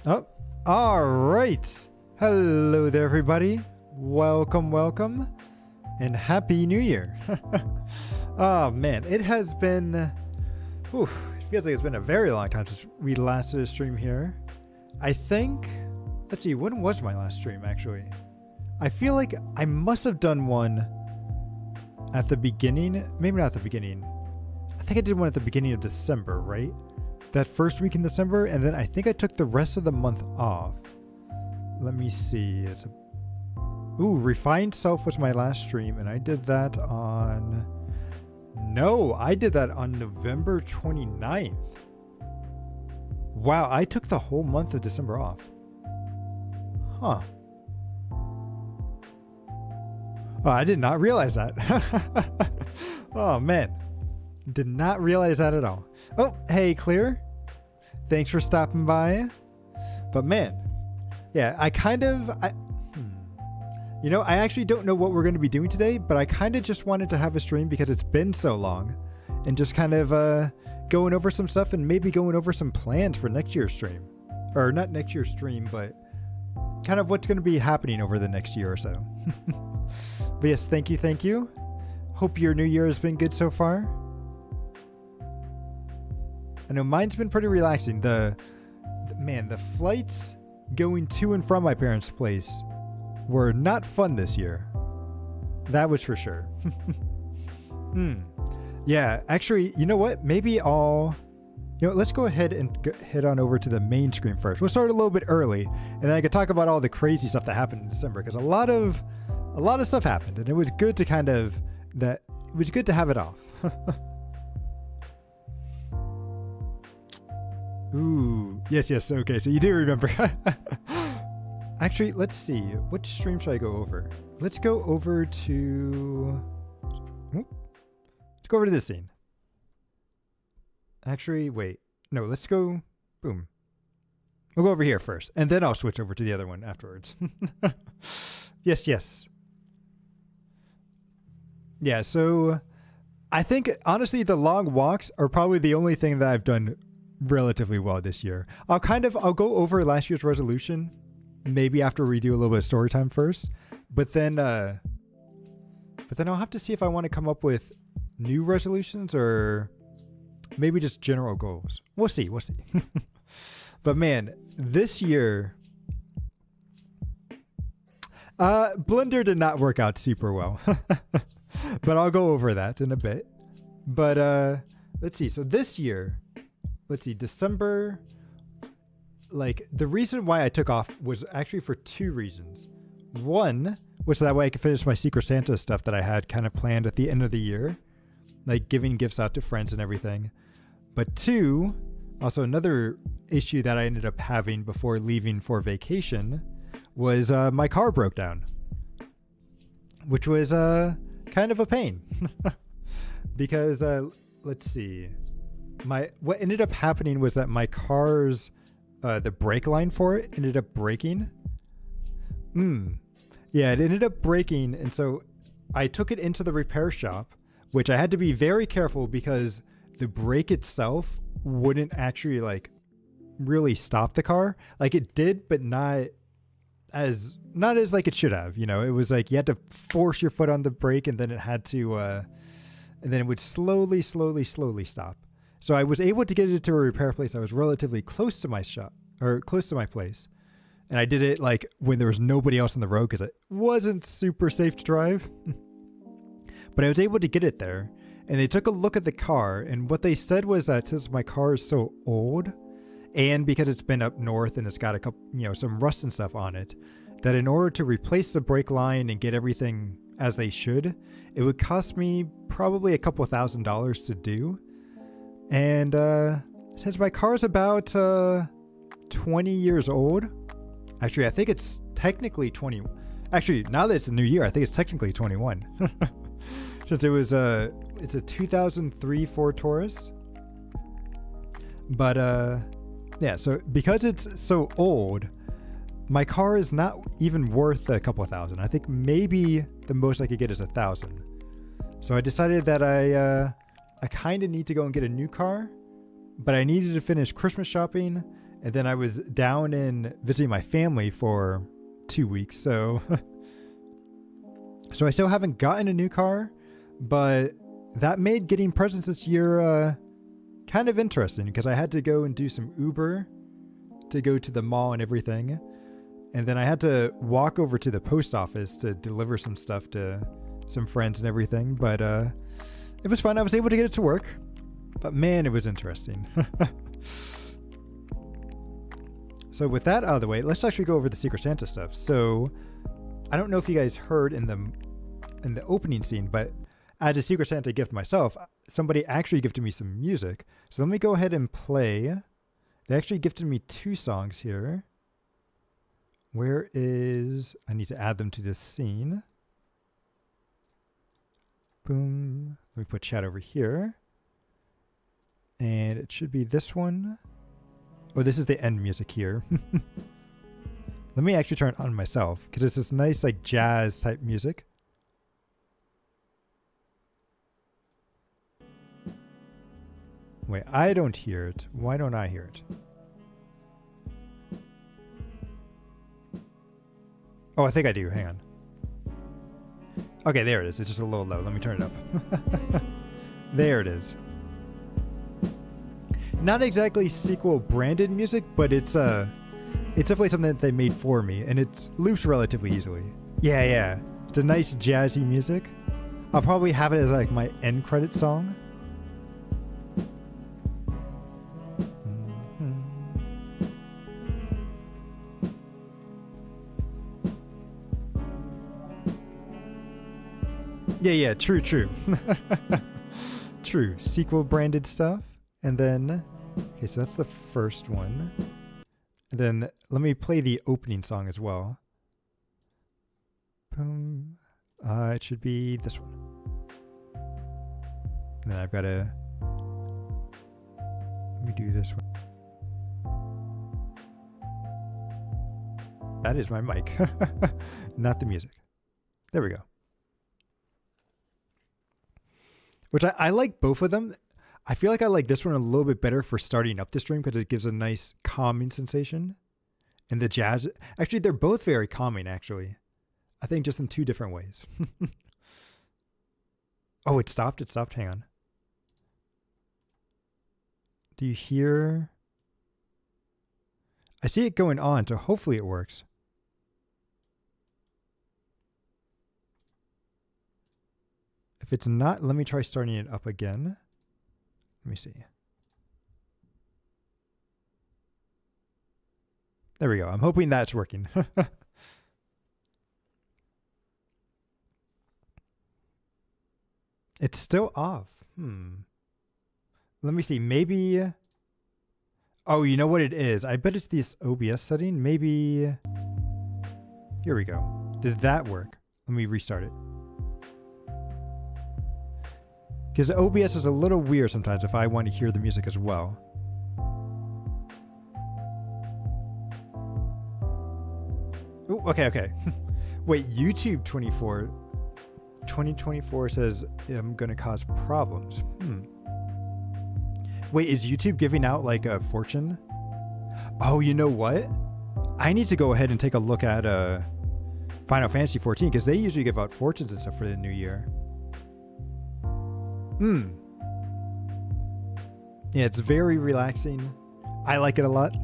Oh, all right. Hello there, everybody. Welcome, welcome, and Happy New Year. Oh, man, it has been, it feels like it's been a very long time since we last did a stream here. I think, let's see, when was my last stream, actually? I feel like I must have done one at the beginning, maybe not at the beginning. I think I did one at the beginning of December, right? That first week in December, and then I think I took the rest of the month off. Let me see. Refined Self was my last stream, and I did that on... No, I did that on November 29th. Wow, I took the whole month of December off. Huh. Oh, I did not realize that. Oh, man. Did not realize that at all. Oh, hey, Clear. Thanks for stopping by. But man, yeah, I actually don't know what we're going to be doing today, but I kind of just wanted to have a stream because it's been so long and just kind of going over some stuff and maybe going over some plans for next year's stream. Or not next year's stream, but kind of what's going to be happening over the next year or so. But yes, thank you, thank you. Hope your new year has been good so far. I know mine's been pretty relaxing. The flights going to and from my parents' place were not fun this year. That was for sure. Yeah, actually, you know what? Maybe let's go ahead and head on over to the main screen first. We'll start a little bit early, and then I could talk about all the crazy stuff that happened in December, because a lot of stuff happened, and it was good to it was good to have it off. Ooh, yes, okay, so you do remember. Actually, let's see, which stream should I go over? Let's go over to this scene. Actually, wait, no, let's go, boom. We'll go over here first, and then I'll switch over to the other one afterwards. Yes. Yeah, so I think, honestly, the long walks are probably the only thing that I've done relatively well this year. I'll go over last year's resolution maybe after we do a little bit of story time first, but then I'll have to see if I want to come up with new resolutions or maybe just general goals. We'll see. But man, this year Blender did not work out super well. But I'll go over that in a bit. But let's see. So this year, December, like the reason why I took off was actually for two reasons. One was so that way I could finish my Secret Santa stuff that I had kind of planned at the end of the year, like giving gifts out to friends and everything. But two, also another issue that I ended up having before leaving for vacation was my car broke down, which was kind of a pain because let's see. What ended up happening was that my car's the brake line for it ended up breaking. Yeah, it ended up breaking, and so I took it into the repair shop, which I had to be very careful because the brake itself wouldn't actually like really stop the car. Like it did, but not as like it should have. You know, it was like you had to force your foot on the brake, and then it had to, and then it would slowly stop. So I was able to get it to a repair place. I was relatively close to my shop or close to my place. And I did it like when there was nobody else on the road because it wasn't super safe to drive. But I was able to get it there. And they took a look at the car. And what they said was that since my car is so old and because it's been up north and it's got a couple, some rust and stuff on it, that in order to replace the brake line and get everything as they should, it would cost me probably a couple $1,000s to do. And since my car is about 20 years old, actually, I think it's technically 20. Actually, now that it's a new year, I think it's technically 21. Since it's a 2003 Ford Taurus. But yeah, so because it's so old, my car is not even worth a couple $1,000. I think maybe the most I could get is $1,000. So I decided that I kind of need to go and get a new car, but I needed to finish Christmas shopping And then I was down in visiting my family for 2 weeks. So I still haven't gotten a new car, but that made getting presents this year kind of interesting because I had to go and do some Uber to go to the mall and everything. And then I had to walk over to the post office to deliver some stuff to some friends and everything. But it was fun. I was able to get it to work. But man, it was interesting. So with that out of the way, let's actually go over the Secret Santa stuff. So I don't know if you guys heard in the opening scene, but as a Secret Santa gift myself, somebody actually gifted me some music. So let me go ahead and play. They actually gifted me 2 songs here. Where is... I need to add them to this scene. Boom. Let me put chat over here. And it should be this one. Oh, this is the end music here. Let me actually turn it on myself because it's this nice like jazz type music. Wait, I don't hear it. Why don't I hear it? Oh, I think I do. Hang on. Okay, there it is. It's just a little low. Let me turn it up. There it is. Not exactly sequel branded music, but it's definitely something that they made for me, and it loops relatively easily. Yeah. It's a nice jazzy music. I'll probably have it as like my end credit song. Yeah, true. True, sequel branded stuff. And then, okay, so that's the first one. And then let me play the opening song as well. Boom. It should be this one. And then I've got to, let me do this one. That is my mic, not the music. There we go. Which I like both of them. I feel like I like this one a little bit better for starting up the stream because it gives a nice calming sensation. And the jazz, actually, they're both very calming, actually. I think just in 2 different ways. Oh, it stopped. Hang on. Do you hear? I see it going on, so hopefully it works. If it's not, let me try starting it up again. Let me see. There we go. I'm hoping that's working. It's still off. Let me see. Maybe... Oh, you know what it is? I bet it's this OBS setting. Maybe... Here we go. Did that work? Let me restart it. Because OBS is a little weird sometimes if I want to hear the music as well. Ooh, okay. Wait, YouTube 2024 says I'm going to cause problems. Wait, is YouTube giving out like a fortune? Oh, you know what? I need to go ahead and take a look at Final Fantasy 14 because they usually give out fortunes and stuff for the new year. Yeah, it's very relaxing. I like it a lot.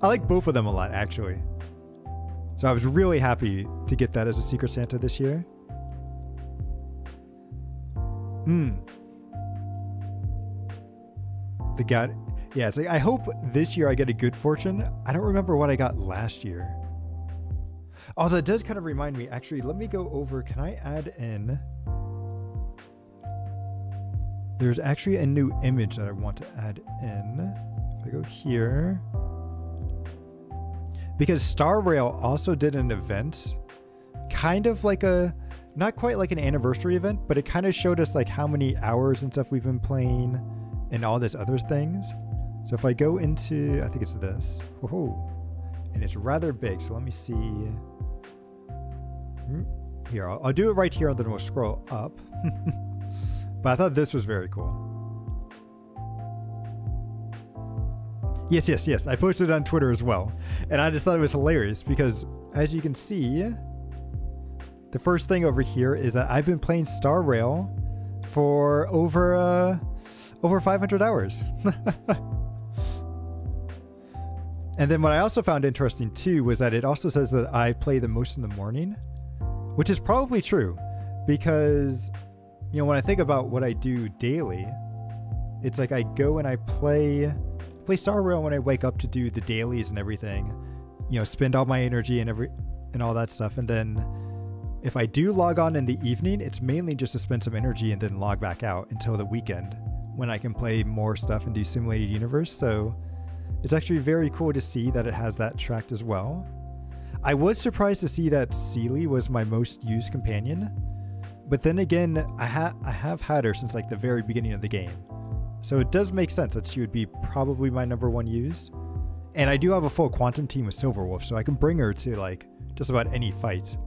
I like both of them a lot, actually. So I was really happy to get that as a Secret Santa this year. Yeah, it's like, I hope this year I get a good fortune. I don't remember what I got last year. Oh, that does kind of remind me. Actually, let me go over. Can I add in... There's actually a new image that I want to add in. If I go here. Because Star Rail also did an event. Kind of like a... Not quite like an anniversary event, but it kind of showed us like how many hours and stuff we've been playing and all this other things. So if I go into... I think it's this. Whoa. And it's rather big, so let me see. Here, I'll do it right here, and then we'll scroll up. But I thought this was very cool. Yes, yes, yes. I posted it on Twitter as well. And I just thought it was hilarious because, as you can see, the first thing over here is that I've been playing Star Rail for over 500 hours. And then what I also found interesting too was that it also says that I play the most in the morning, which is probably true because, you know, when I think about what I do daily, it's like I go and I play Star Rail when I wake up to do the dailies and everything, you know, spend all my energy and all that stuff. And then if I do log on in the evening, it's mainly just to spend some energy and then log back out until the weekend when I can play more stuff and do Simulated Universe. So it's actually very cool to see that it has that tracked as well. I was surprised to see that Seely was my most used companion, but then again, I have had her since like the very beginning of the game. So it does make sense that she would be probably my number one used. And I do have a full quantum team with Silverwolf, so I can bring her to like just about any fight.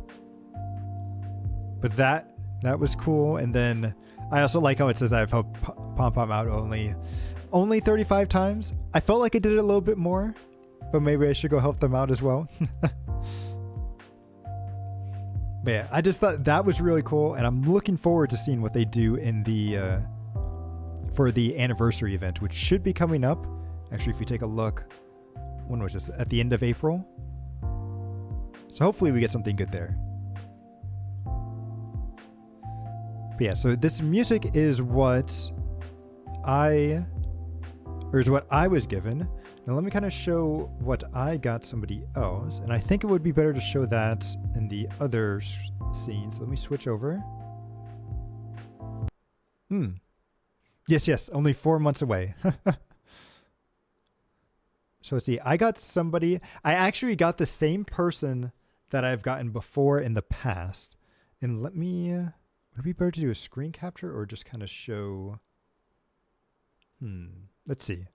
But that was cool. And then I also like how it says I've helped Pom Pom out only 35 times. I felt like I did it a little bit more, but maybe I should go help them out as well. But yeah, I just thought that was really cool, and I'm looking forward to seeing what they do in the for the anniversary event, which should be coming up. Actually, if you take a look, when was this? At the end of April. So hopefully we get something good there. But yeah, so this music is what I was given. Now let me kind of show what I got somebody else, and I think it would be better to show that in the other scenes. Let me switch over. Yes, only 4 months away. So let's see, I actually got the same person that I've gotten before in the past. And let me, would it be better to do a screen capture or just kind of show, let's see.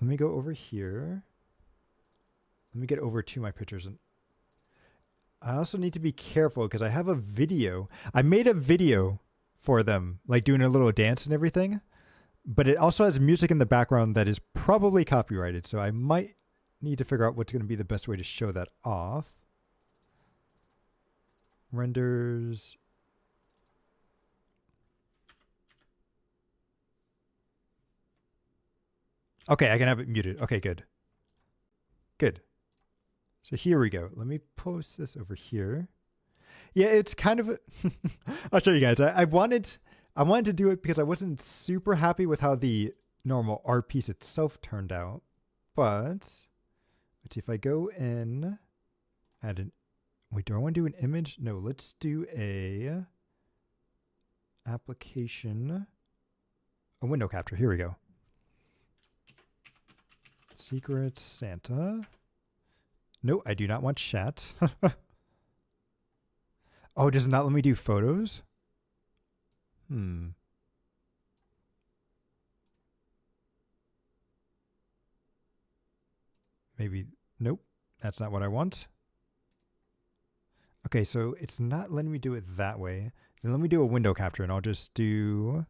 Let me go over here. Let me get over to my pictures. And I also need to be careful because I have a video. I made a video for them, like doing a little dance and everything, but it also has music in the background that is probably copyrighted. So I might need to figure out what's going to be the best way to show that off. Renders. Okay, I can have it muted. Okay, good. Good. So here we go. Let me post this over here. Yeah, it's kind of I'll show you guys. I wanted to do it because I wasn't super happy with how the normal art piece itself turned out. But let's see if I go in, add an, wait, do I want to do an image? No, let's do a application, a window capture. Here we go. Secret Santa. No, I do not want chat. Oh, does it not let me do photos? Maybe, nope, that's not what I want. Okay, so it's not letting me do it that way. Then let me do a window capture and I'll just do,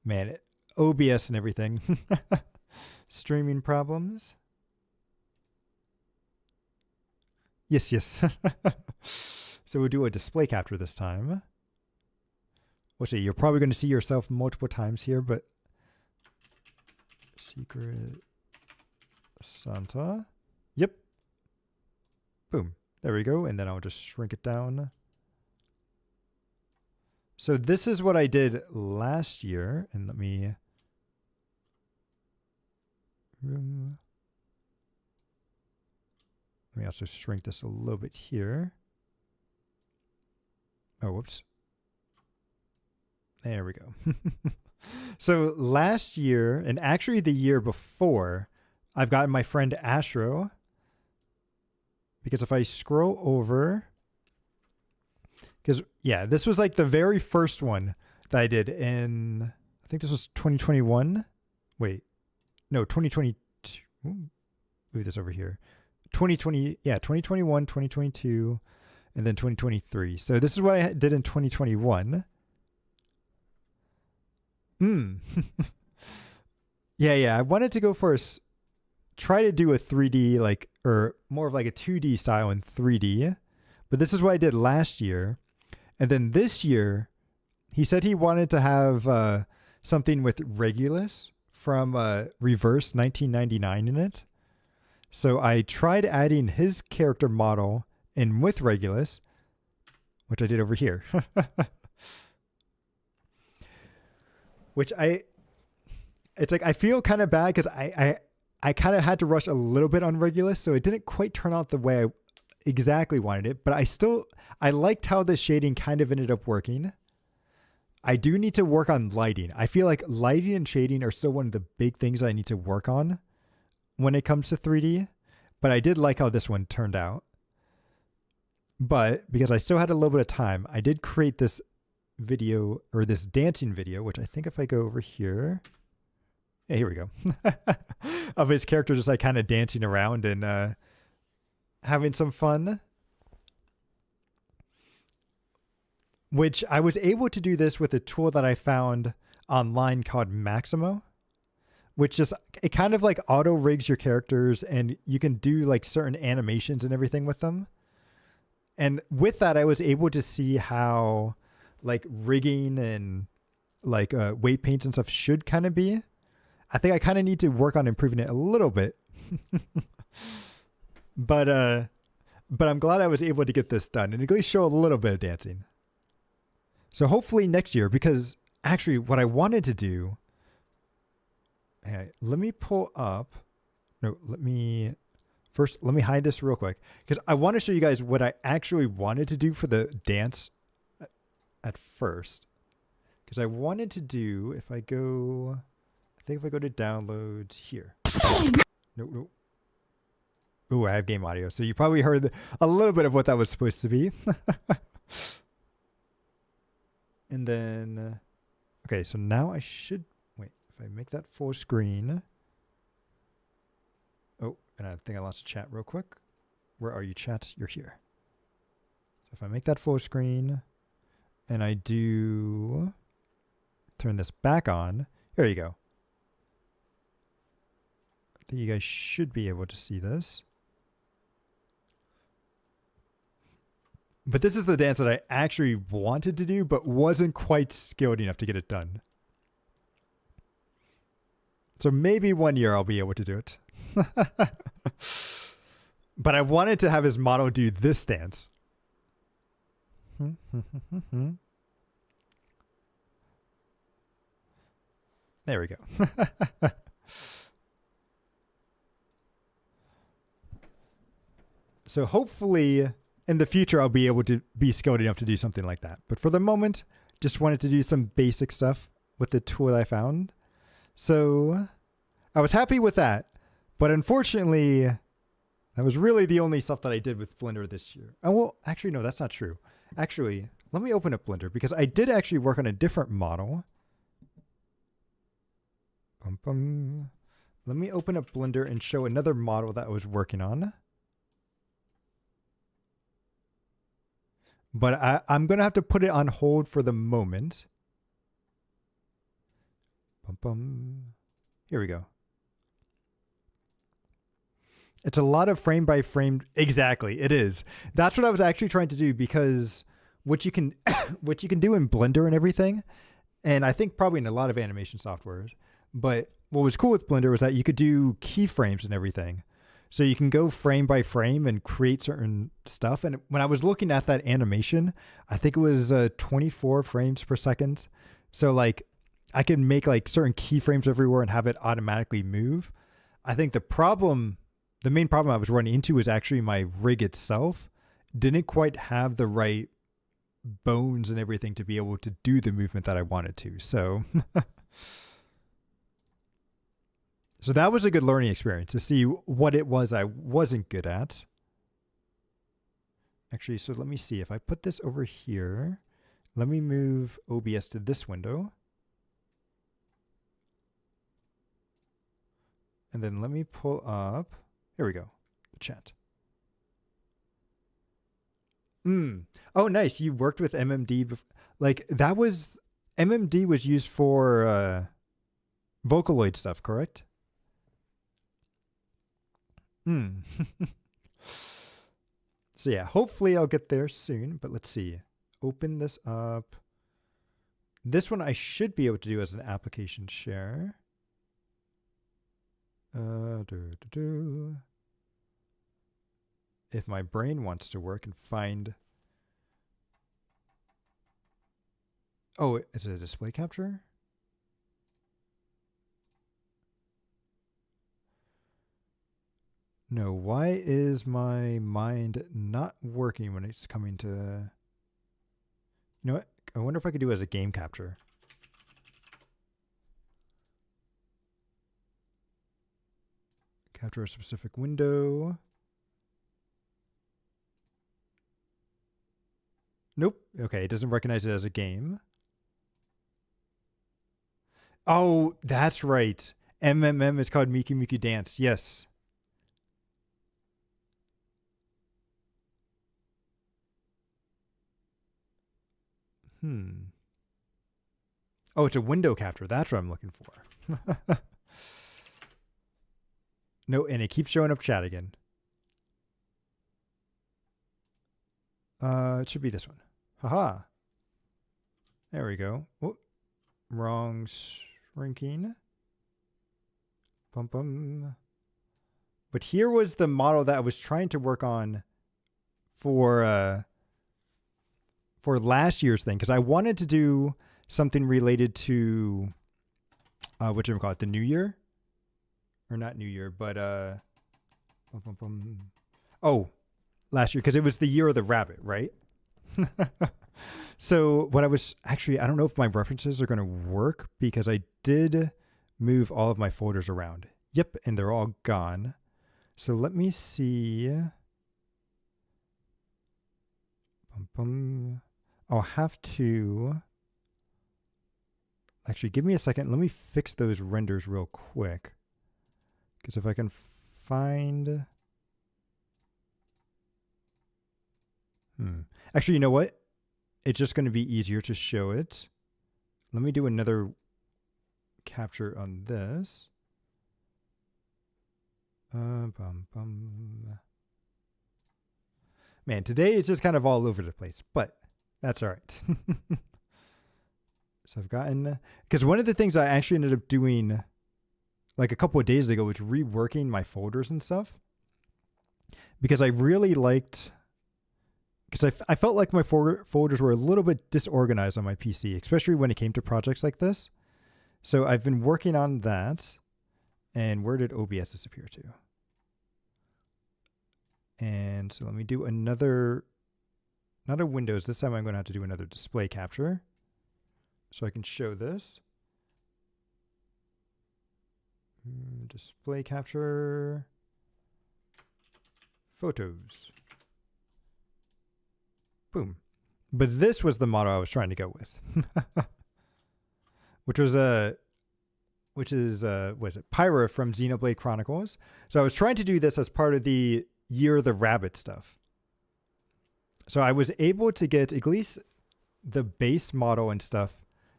man, OBS and everything. Streaming problems. Yes. So we'll do a display capture this time. We'll see, you're probably going to see yourself multiple times here, but Secret Santa. Yep. Boom. There we go. And then I'll just shrink it down. So this is what I did last year. And let me also shrink this a little bit here. Oh, whoops. There we go. So last year, and actually the year before, I've gotten my friend Ashro. Because if I scroll over, because yeah, this was like the very first one that I did in, I think this was 2021. Wait, no, 2022. Move this over here. 2020, yeah, 2021, 2022, and then 2023. So this is what I did in 2021. Hmm. Yeah. I wanted to go for try to do a 3D like or more of like a 2D style in 3D. But this is what I did last year. And then this year, he said he wanted to have something with Regulus from Reverse 1999 in it. So I tried adding his character model in with Regulus, which I did over here. which it's like I feel kind of bad because I kind of had to rush a little bit on Regulus, so it didn't quite turn out the way I exactly wanted it. But I liked how the shading kind of ended up working. I do need to work on lighting. I feel like lighting and shading are still one of the big things I need to work on when it comes to 3D. But I did like how this one turned out. But because I still had a little bit of time, I did create this video or this dancing video, which I think if I go over here, yeah, here we go, of his character just like kind of dancing around and having some fun. Which I was able to do this with a tool that I found online called Maximo, which just it kind of like auto rigs your characters and you can do like certain animations and everything with them. And with that, I was able to see how like rigging and like weight paints and stuff should kind of be. I think I kind of need to work on improving it a little bit. but I'm glad I was able to get this done and at least show a little bit of dancing. So hopefully next year, because actually what I wanted to do, let me pull up. No, let me hide this real quick because I want to show you guys what I actually wanted to do for the dance at first. Because I wanted to do, if I go to downloads here. No. Ooh, I have game audio. So you probably heard a little bit of what that was supposed to be. And then, okay, so now I should, wait, if I make that full screen. Oh, and I think I lost a chat real quick. Where are you, chat? You're here. So if I make that full screen and I do turn this back on, here you go. I think you guys should be able to see this. But this is the dance that I actually wanted to do, but wasn't quite skilled enough to get it done. So maybe one year I'll be able to do it. But I wanted to have his model do this dance. There we go. So hopefully in the future, I'll be able to be skilled enough to do something like that. But for the moment, just wanted to do some basic stuff with the tool I found. So I was happy with that. But unfortunately, that was really the only stuff that I did with Blender this year. Oh, well, actually, no, that's not true. Actually, let me open up Blender because I did actually work on a different model. Let me open up Blender and show another model that I was working on. But I'm going to have to put it on hold for the moment. Here we go. It's a lot of frame by frame. Exactly, it is. That's what I was actually trying to do because what you can do in Blender and everything, and I think probably in a lot of animation softwares, but what was cool with Blender was that you could do keyframes and everything. So you can go frame by frame and create certain stuff. And when I was looking at that animation, I think it was 24 frames per second. So like I can make like certain keyframes everywhere and have it automatically move. I think the main problem I was running into was actually my rig itself didn't quite have the right bones and everything to be able to do the movement that I wanted to. So So that was a good learning experience to see what it was I wasn't good at. Actually, so let me see. If I put this over here, let me move OBS to this window. And then let me pull up, here we go, the chat. Oh, nice. You worked with MMD. Like that was MMD was used for Vocaloid stuff, correct? Hmm. So yeah, hopefully I'll get there soon, but let's see. Open this up. This one I should be able to do as an application share. If my brain wants to work and find... Oh, is it a display capture? No, why is my mind not working when it's coming to... You know what? I wonder if I could do it as a game capture. Capture a specific window. Nope. Okay, it doesn't recognize it as a game. Oh, that's right. MMM is called Miki Miki Dance. Yes. Oh, it's a window capture. That's what I'm looking for. No, and it keeps showing up chat again. It should be this one. Haha. There we go. Whoop. Wrong shrinking. Bum bum. But here was the model that I was trying to work on for last year's thing, because I wanted to do something related to what do you call it, the New Year, or not New Year, but oh, last year, because it was the year of the rabbit, right? So what I was actually, I don't know if my references are going to work because I did move all of my folders around. Yep, and they're all gone. So let me see. I'll have to actually give me a second. Let me fix those renders real quick. Because if I can find... Actually, you know what? It's just going to be easier to show it. Let me do another capture on this. Man, today is just kind of all over the place, but that's all right. So I've gotten... Because one of the things I actually ended up doing like a couple of days ago was reworking my folders and stuff. Because I really liked... Because I felt like my folders were a little bit disorganized on my PC, especially when it came to projects like this. So I've been working on that. And where did OBS disappear to? And so let me do another, not a Windows. This time I'm going to have to do another display capture. So I can show this. Display capture. Photos. Boom. But this was the model I was trying to go with. Which is what is it? Pyra from Xenoblade Chronicles. So I was trying to do this as part of the Year of the Rabbit stuff. So I was able to get at least the base model and stuff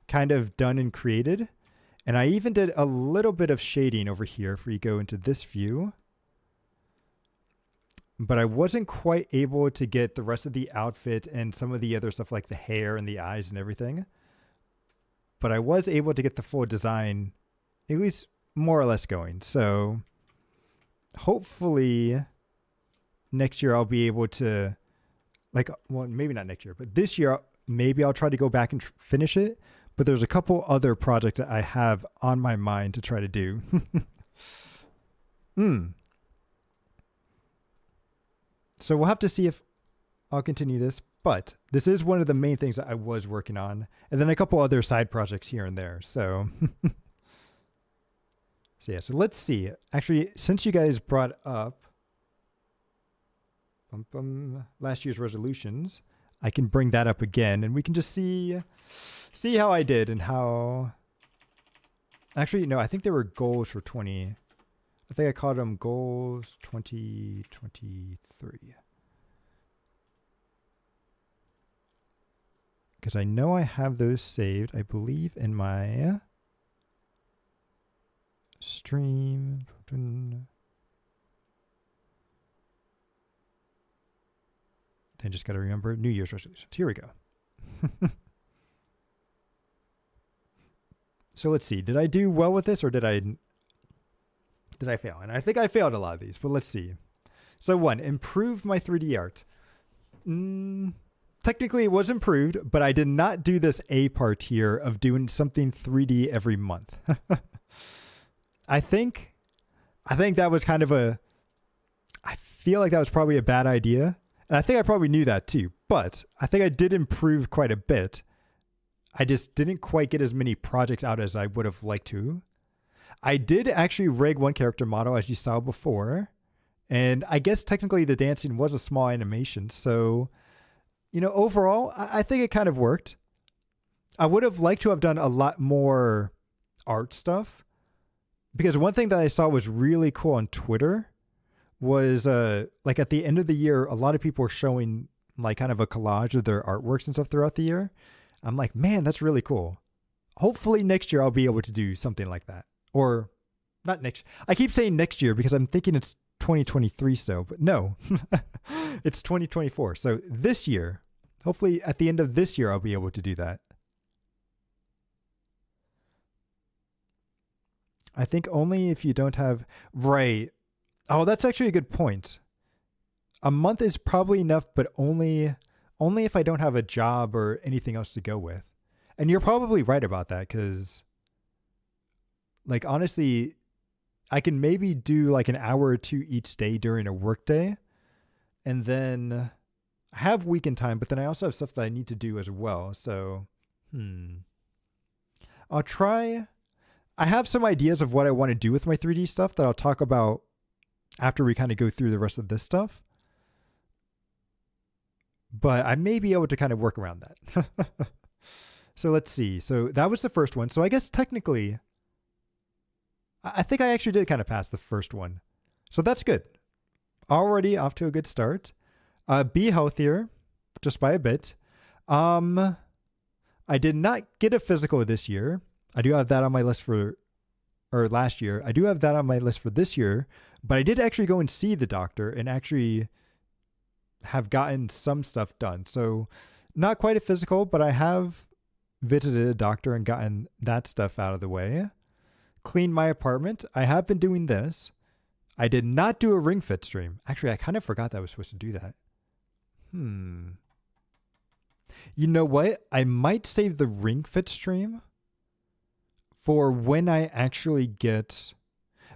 kind of done and created. And I even did a little bit of shading over here if we go into this view. But I wasn't quite able to get the rest of the outfit and some of the other stuff like the hair and the eyes and everything. But I was able to get the full design at least more or less going. So hopefully next year I'll be able to, like, well, maybe not next year, but this year maybe I'll try to go back and finish it. But there's a couple other projects that I have on my mind to try to do. So we'll have to see if I'll continue this. But this is one of the main things that I was working on. And then a couple other side projects here and there. So, so let's see. Actually, since you guys brought up last year's resolutions, I can bring that up again. And we can just see how I did and how... Actually, no, I think there were goals for 20... I think I called them goals 2023. because I know I have those saved, I believe, in my stream. I just got to remember New Year's resolutions. Here we go. So let's see. Did I do well with this or did I fail? And I think I failed a lot of these, but let's see. So 1, improve my 3D art. Technically it was improved, but I did not do this A part here of doing something 3D every month. I think that was kind of I feel like that was probably a bad idea. And I think I probably knew that too, but I think I did improve quite a bit. I just didn't quite get as many projects out as I would have liked to. I did actually rig one character model as you saw before. And I guess technically the dancing was a small animation. So, overall, I think it kind of worked. I would have liked to have done a lot more art stuff. Because one thing that I saw was really cool on Twitter was like at the end of the year, a lot of people were showing like kind of a collage of their artworks and stuff throughout the year. I'm like, man, that's really cool. Hopefully next year I'll be able to do something like that. Or not next. I keep saying next year because I'm thinking it's 2023 still, but no, it's 2024. So this year, hopefully at the end of this year, I'll be able to do that. I think only if you don't have, right. Oh, that's actually a good point. A month is probably enough, but only if I don't have a job or anything else to go with. And you're probably right about that because, like, honestly, I can maybe do like an hour or two each day during a work day. And then I have weekend time, but then I also have stuff that I need to do as well. So, I'll try. I have some ideas of what I want to do with my 3D stuff that I'll talk about after we kind of go through the rest of this stuff. But I may be able to kind of work around that. So let's see. So that was the first one. So I guess technically, I think I actually did kind of pass the first one. So that's good. Already off to a good start. Be healthier, just by a bit. I did not get a physical this year. I do have that on my list or last year. I do have that on my list for this year, but I did actually go and see the doctor and actually have gotten some stuff done. So not quite a physical, but I have visited a doctor and gotten that stuff out of the way. Cleaned my apartment. I have been doing this. I did not do a Ring Fit stream. Actually, I kind of forgot that I was supposed to do that. You know what? I might save the Ring Fit stream for when I actually get,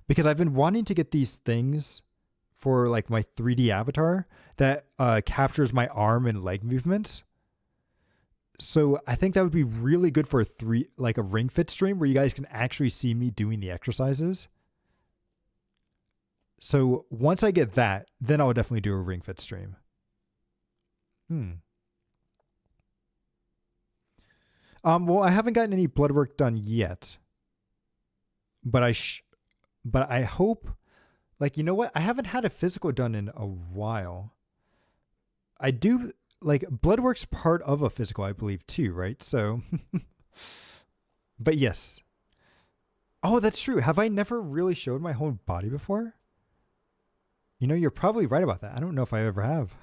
because I've been wanting to get these things for like my 3D avatar that captures my arm and leg movements. So I think that would be really good for a Ring Fit stream where you guys can actually see me doing the exercises. So once I get that, then I'll definitely do a Ring Fit stream. Well, I haven't gotten any blood work done yet, but I hope, like, you know what? I haven't had a physical done in a while. I do, like, blood work's part of a physical, I believe, too, right? So, but yes. Oh, that's true. Have I never really showed my whole body before? You know, you're probably right about that. I don't know if I ever have.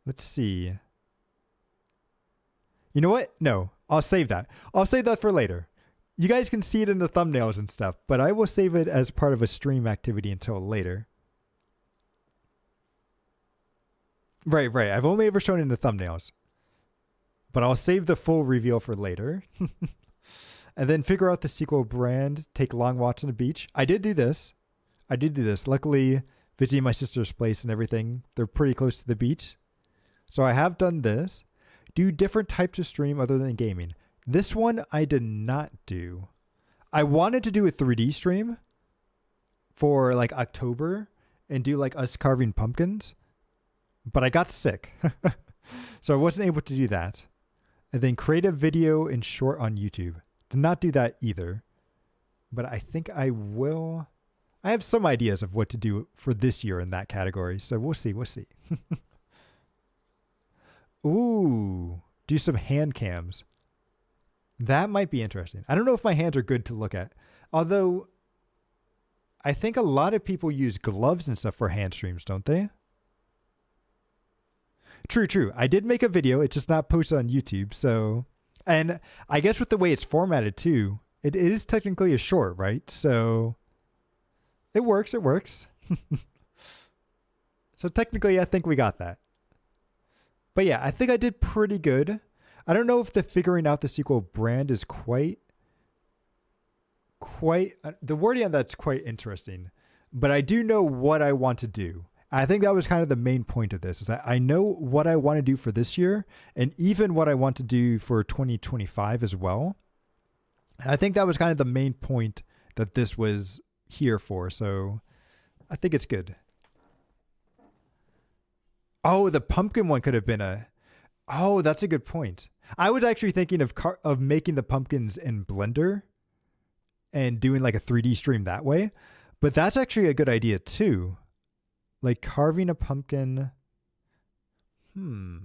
Let's see. You know what? No, I'll save that. I'll save that for later. You guys can see it in the thumbnails and stuff, but I will save it as part of a stream activity until later. Right. I've only ever shown it in the thumbnails, but I'll save the full reveal for later. And then figure out the sequel brand, take long walks on the beach. I did do this. Luckily, visiting my sister's place and everything, they're pretty close to the beach. So I have done this. Do different types of stream other than gaming. This one I did not do. I wanted to do a 3D stream for like October and do like us carving pumpkins, but I got sick. So I wasn't able to do that. And then create a video and short on YouTube. Did not do that either, but I think I will. I have some ideas of what to do for this year in that category. So we'll see. Ooh. Do some hand cams. That might be interesting. I don't know if my hands are good to look at. Although, I think a lot of people use gloves and stuff for hand streams, don't they? True. I did make a video. It's just not posted on YouTube. So, and I guess with the way it's formatted too, it is technically a short, right? So, it works. So technically, I think we got that. But yeah, I think I did pretty good. I don't know if the figuring out the sequel brand is quite the wording on that's quite interesting, but I do know what I want to do. I think that was kind of the main point of this, is that I know what I want to do for this year and even what I want to do for 2025 as well. And I think that was kind of the main point that this was here for. So I think it's good. Oh, the pumpkin one could have been oh, that's a good point. I was actually thinking of making the pumpkins in Blender and doing like a 3D stream that way. But that's actually a good idea too. Like carving a pumpkin. You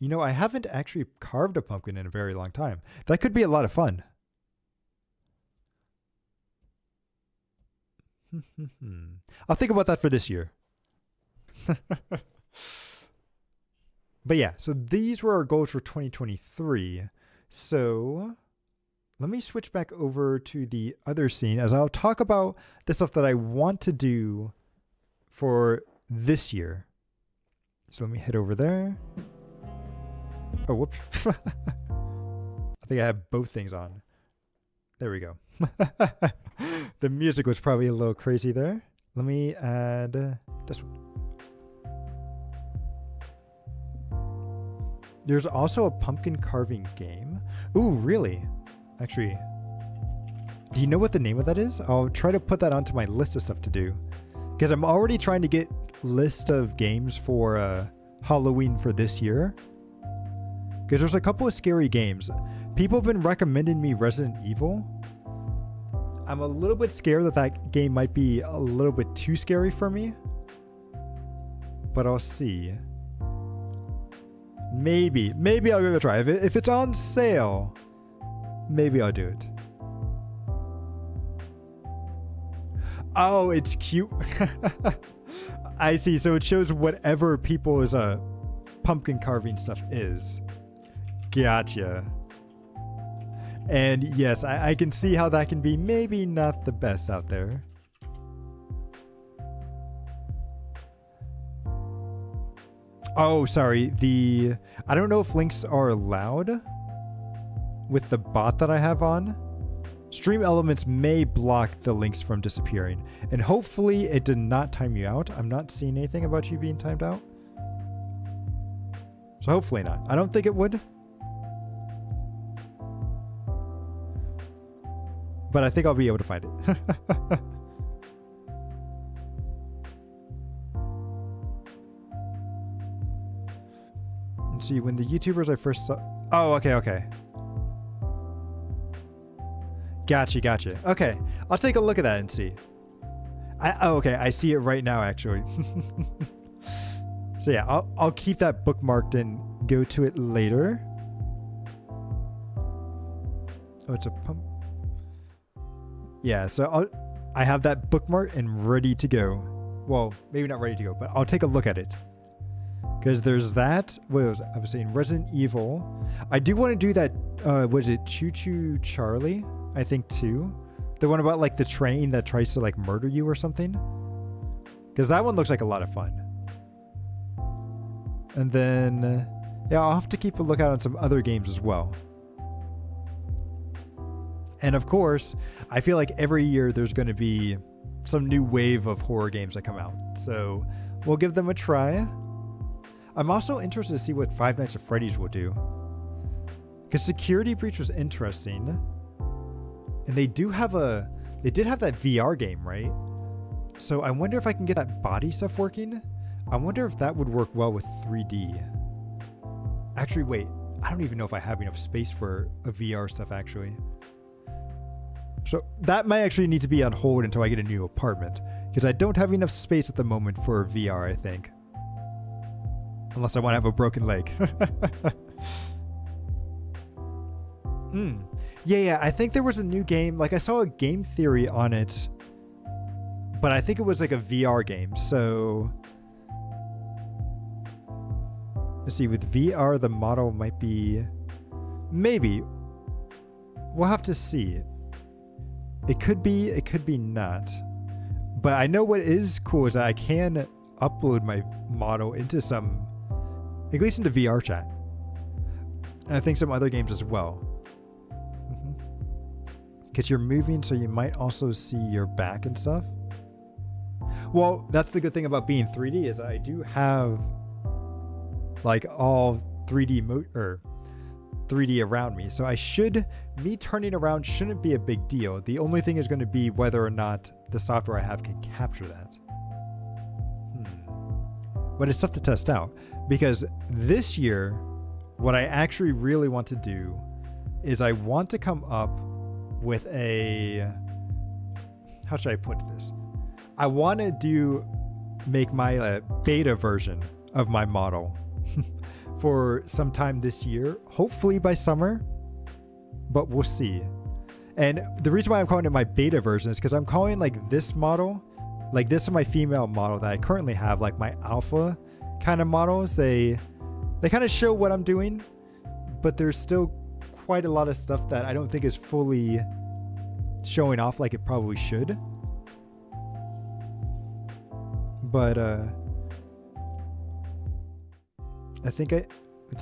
know, I haven't actually carved a pumpkin in a very long time. That could be a lot of fun. I'll think about that for this year. But yeah, so these were our goals for 2023. So let me switch back over to the other scene as I'll talk about the stuff that I want to do for this year. So let me head over there. Oh, whoops. I think I have both things on. There we go. The music was probably a little crazy there. Let me add this one. There's also a pumpkin carving game. Ooh, really? Actually, do you know what the name of that is? I'll try to put that onto my list of stuff to do. Because I'm already trying to get list of games for Halloween for this year. Because there's a couple of scary games. People have been recommending me Resident Evil. I'm a little bit scared that that game might be a little bit too scary for me. But I'll see. Maybe I'll give it a try. If it's on sale, maybe I'll do it. Oh, it's cute. I see. So it shows whatever people's pumpkin carving stuff is. Gotcha. And yes, I can see how that can be maybe not the best out there. Oh, sorry. I don't know if links are allowed with the bot that I have on. Stream Elements may block the links from disappearing. And hopefully it did not time you out. I'm not seeing anything about you being timed out. So hopefully not. I don't think it would. But I think I'll be able to find it. Let's see, when the YouTubers I first saw... Oh, okay. Gotcha. Okay, I'll take a look at that and see. Okay, I see it right now, actually. So yeah, I'll keep that bookmarked and go to it later. Oh, it's a pump. Yeah, so I have that bookmarked and ready to go. Well, maybe not ready to go, but I'll take a look at it. Because there's that. What was I was saying? Resident Evil. I do want to do that. Was it Choo Choo Charlie? I think too. The one about like the train that tries to like murder you or something. Because that one looks like a lot of fun. And then, yeah, I'll have to keep a lookout on some other games as well. And of course, I feel like every year there's going to be some new wave of horror games that come out. So we'll give them a try. I'm also interested to see what Five Nights at Freddy's will do. Because Security Breach was interesting. And they did have that VR game, right? So I wonder if I can get that body stuff working. I wonder if that would work well with 3D. Actually, wait. I don't even know if I have enough space for a VR stuff, actually. So that might actually need to be on hold until I get a new apartment. Because I don't have enough space at the moment for VR, I think. Unless I want to have a broken leg. Yeah, I think there was a new game. Like, I saw a game theory on it, but I think it was like a VR game. So let's see. With VR, the model might be... Maybe. We'll have to see. It could be not. But I know what is cool is that I can upload my model into some... At least into VR chat. And I think some other games as well. Because you're moving, so you might also see your back and stuff. Well, that's the good thing about being 3D is I do have like all 3D 3D around me. So me turning around shouldn't be a big deal. The only thing is going to be whether or not the software I have can capture that. But it's tough to test out because this year, what I actually really want to do is I want to come up with how should I put this? I want to make my beta version of my model for sometime this year, hopefully by summer, but we'll see. And the reason why I'm calling it my beta version is because I'm calling like this model, like this is my female model that I currently have, like my alpha kind of models. They kind of show what I'm doing, but there's still quite a lot of stuff that I don't think is fully showing off like it probably should. But let's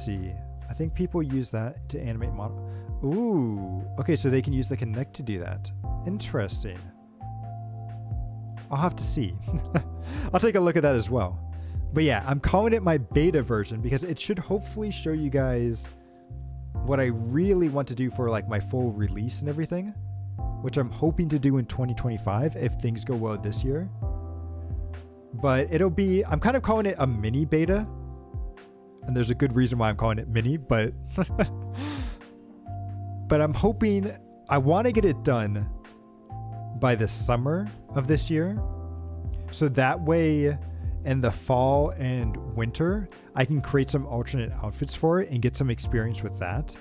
see. I think people use that to animate model. Ooh, okay, so they can use the Kinect to do that. Interesting. I'll have to see. I'll take a look at that as well. But yeah, I'm calling it my beta version because it should hopefully show you guys what I really want to do for like my full release and everything, which I'm hoping to do in 2025 if things go well this year. But I'm kind of calling it a mini beta. And there's a good reason why I'm calling it mini, but but I'm hoping I want to get it done by the summer of this year. So that way in the fall and winter, I can create some alternate outfits for it and get some experience with that.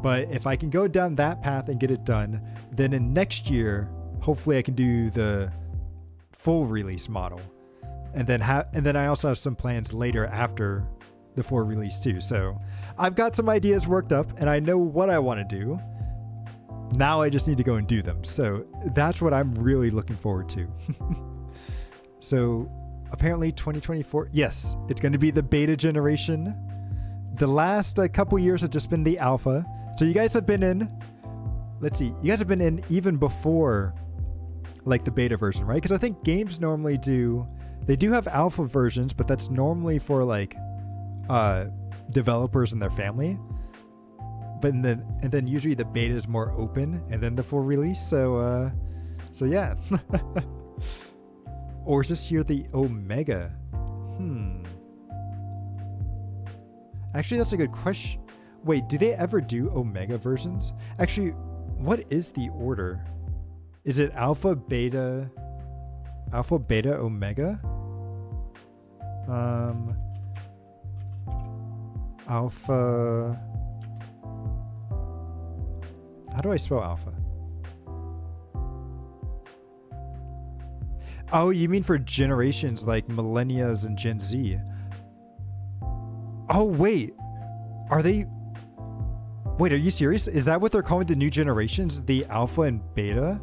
But if I can go down that path and get it done, then in next year, hopefully I can do the full release model. And then I also have some plans later after the full release too. So I've got some ideas worked up and I know what I want to do. Now I just need to go and do them. So that's what I'm really looking forward to. So apparently 2024, yes, it's going to be the beta generation. The last couple years have just been the alpha. So you guys have been in, let's see, you guys have been in even before like the beta version, right? Because I think games normally they do have alpha versions, but that's normally for like developers and their family. But then usually the beta is more open and then the full release. So yeah. Or is this here the Omega? Actually, that's a good question. Wait, do they ever do Omega versions? Actually, what is the order? Is it Alpha, Beta, Omega? Alpha... How do I spell alpha? Oh, you mean for generations like millennials and Gen Z? Oh, wait. Are you serious? Is that what they're calling the new generations? The alpha and beta?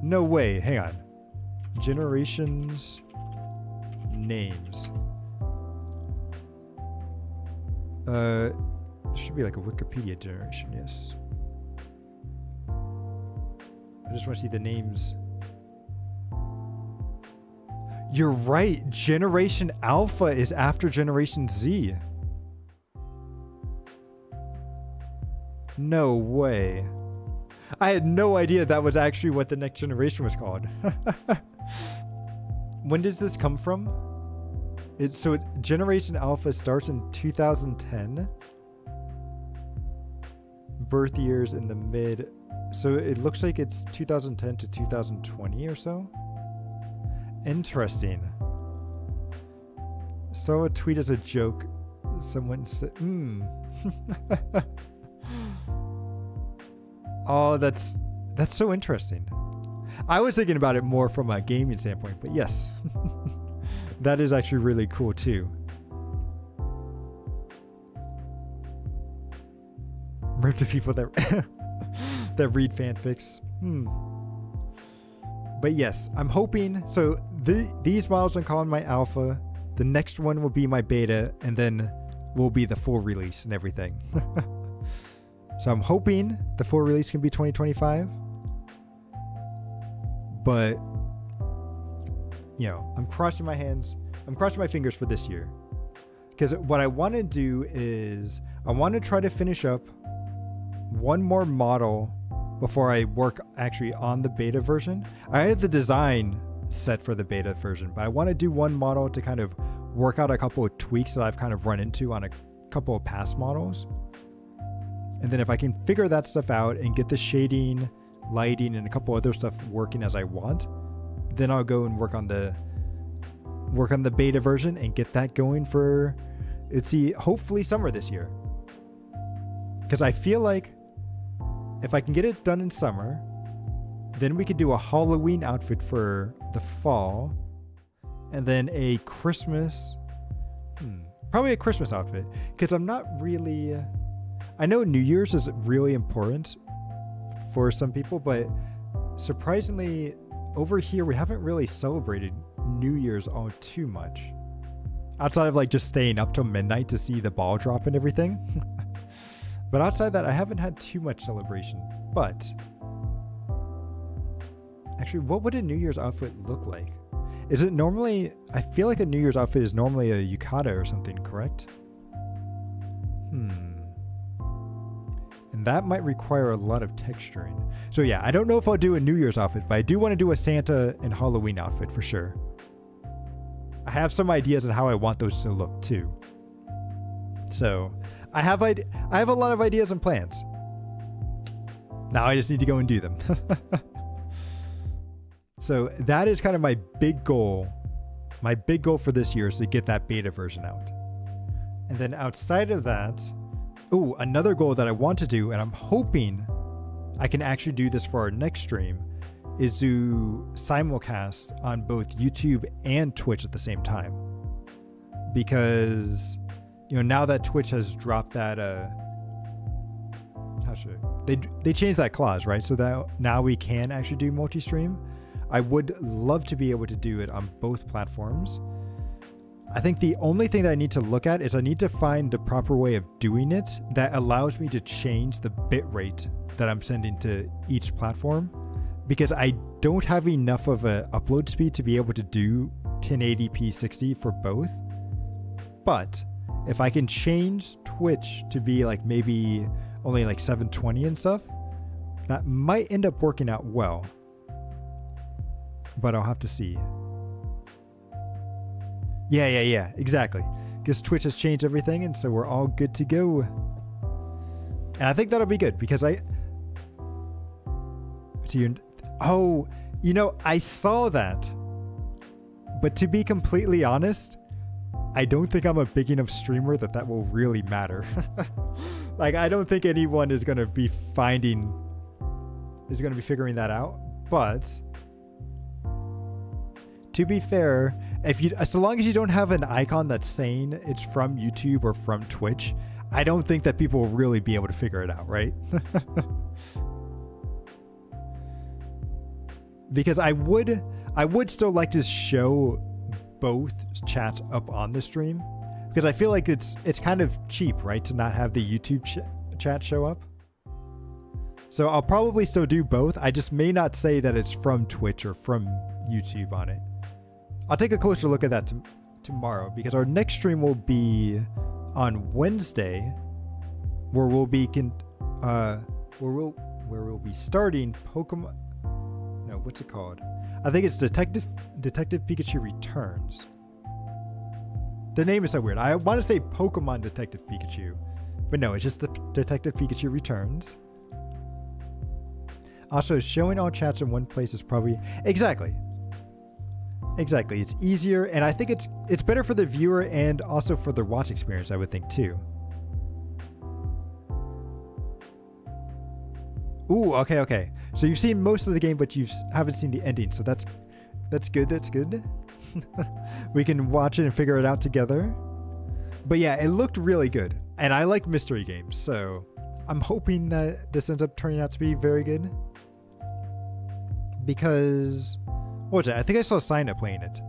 No way. Hang on. Generations names. There should be like a Wikipedia generation, yes. I just want to see the names. You're right. Generation Alpha is after Generation Z. No way. I had no idea that was actually what the next generation was called. When does this come from? Generation Alpha starts in 2010. Birth years in the mid So it looks like it's 2010 to 2020 or so. Interesting. So a tweet as a joke. Someone said, Oh, that's so interesting. I was thinking about it more from a gaming standpoint, but yes. That is actually really cool too. Rip to people that that read fanfics. But yes, I'm hoping. So these models I'm calling my alpha. The next one will be my beta, and then will be the full release and everything. So I'm hoping the full release can be 2025. But you know, I'm crossing my hands. I'm crossing my fingers for this year. Because what I want to do is I want to try to finish up one more model before I work actually on the beta version. I have the design set for the beta version, but I want to do one model to kind of work out a couple of tweaks that I've kind of run into on a couple of past models. And then if I can figure that stuff out and get the shading, lighting, and a couple other stuff working as I want, then I'll go and work on the beta version and get that going for, let's see, hopefully summer this year. Because I feel like if I can get it done in summer, then we could do a Halloween outfit for the fall, and then a Christmas, probably a Christmas outfit. Because I'm not really, I know New Year's is really important for some people, but surprisingly, over here we haven't really celebrated New Year's all too much. Outside of like just staying up till midnight to see the ball drop and everything. But outside that, I haven't had too much celebration. But actually, what would a New Year's outfit look like? Is it normally, I feel like a New Year's outfit is normally a yukata or something, correct? And that might require a lot of texturing. So yeah, I don't know if I'll do a New Year's outfit, but I do want to do a Santa and Halloween outfit for sure. I have some ideas on how I want those to look too. So I have a lot of ideas and plans. Now I just need to go and do them. So that is kind of my big goal. My big goal for this year is to get that beta version out. And then outside of that, another goal that I want to do, and I'm hoping I can actually do this for our next stream, is do simulcast on both YouTube and Twitch at the same time. Because, you know, now that Twitch has dropped that, they changed that clause, right? So that now we can actually do multi-stream. I would love to be able to do it on both platforms. I think the only thing that I need to look at is I need to find the proper way of doing it that allows me to change the bitrate that I'm sending to each platform, because I don't have enough of a upload speed to be able to do 1080p 60 for both. But if I can change Twitch to be like maybe only like 720 and stuff, that might end up working out well. But I'll have to see. Yeah, exactly. Because Twitch has changed everything, and so we're all good to go. And I think that'll be good, because I saw that. But to be completely honest, I don't think I'm a big enough streamer that will really matter. Like, I don't think anyone is going to be figuring that out. But to be fair, so long as you don't have an icon that's saying it's from YouTube or from Twitch, I don't think that people will really be able to figure it out, right? Because I would still like to show both chats up on the stream, because I feel like it's kind of cheap, right, to not have the YouTube chat show up. So I'll probably still do both. I just may not say that it's from Twitch or from YouTube on it. I'll take a closer look at that tomorrow, because our next stream will be on Wednesday, where we'll be starting Pokemon. No, what's it called? I think it's Detective Pikachu Returns. The name is so weird. I want to say Pokemon Detective Pikachu, but no, it's just Detective Pikachu Returns. Also, showing all chats in one place is probably exactly. It's easier, and I think it's better for the viewer and also for the watch experience, I would think too. Ooh, okay. So you've seen most of the game, but you haven't seen the ending. So that's good. We can watch it and figure it out together. But yeah, it looked really good, and I like mystery games, so I'm hoping that this ends up turning out to be very good. Because what was it? I think I saw Sina playing it,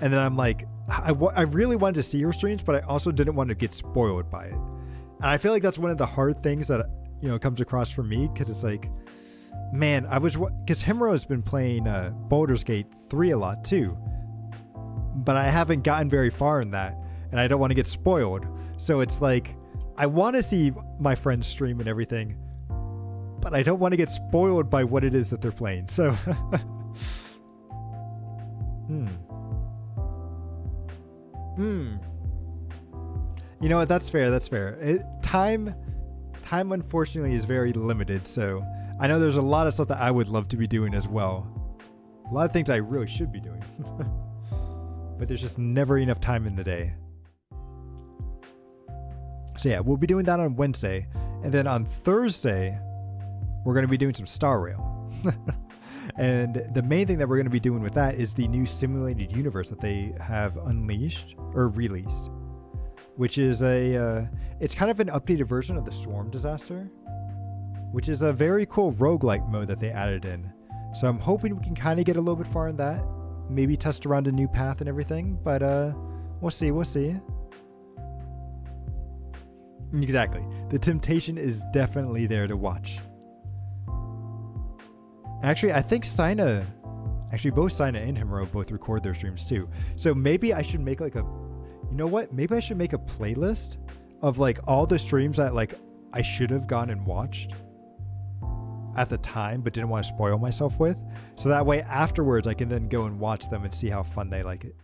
and then I'm like, I really wanted to see her streams, but I also didn't want to get spoiled by it. And I feel like that's one of the hard things that comes across for me, because it's like, man, because Himuro has been playing Baldur's Gate 3 a lot too, but I haven't gotten very far in that, and I don't want to get spoiled. So it's like, I want to see my friends stream and everything, but I don't want to get spoiled by what it is that they're playing. So, You know what? That's fair. Time, unfortunately, is very limited. So I know there's a lot of stuff that I would love to be doing as well. A lot of things I really should be doing, but there's just never enough time in the day. So yeah, we'll be doing that on Wednesday, and then on Thursday, we're going to be doing some Star Rail. And the main thing that we're going to be doing with that is the new simulated universe that they have unleashed or released, which is it's kind of an updated version of the Storm Disaster, which is a very cool roguelike mode that they added in. So I'm hoping we can kind of get a little bit far in that, maybe test around a new path and everything, but we'll see. Exactly. The temptation is definitely there to watch. Actually, I think both Sina and Himuro both record their streams too. So maybe I should make maybe I should make a playlist of like all the streams that like I should have gone and watched at the time, but didn't want to spoil myself with. So that way afterwards I can then go and watch them and see how fun they like it.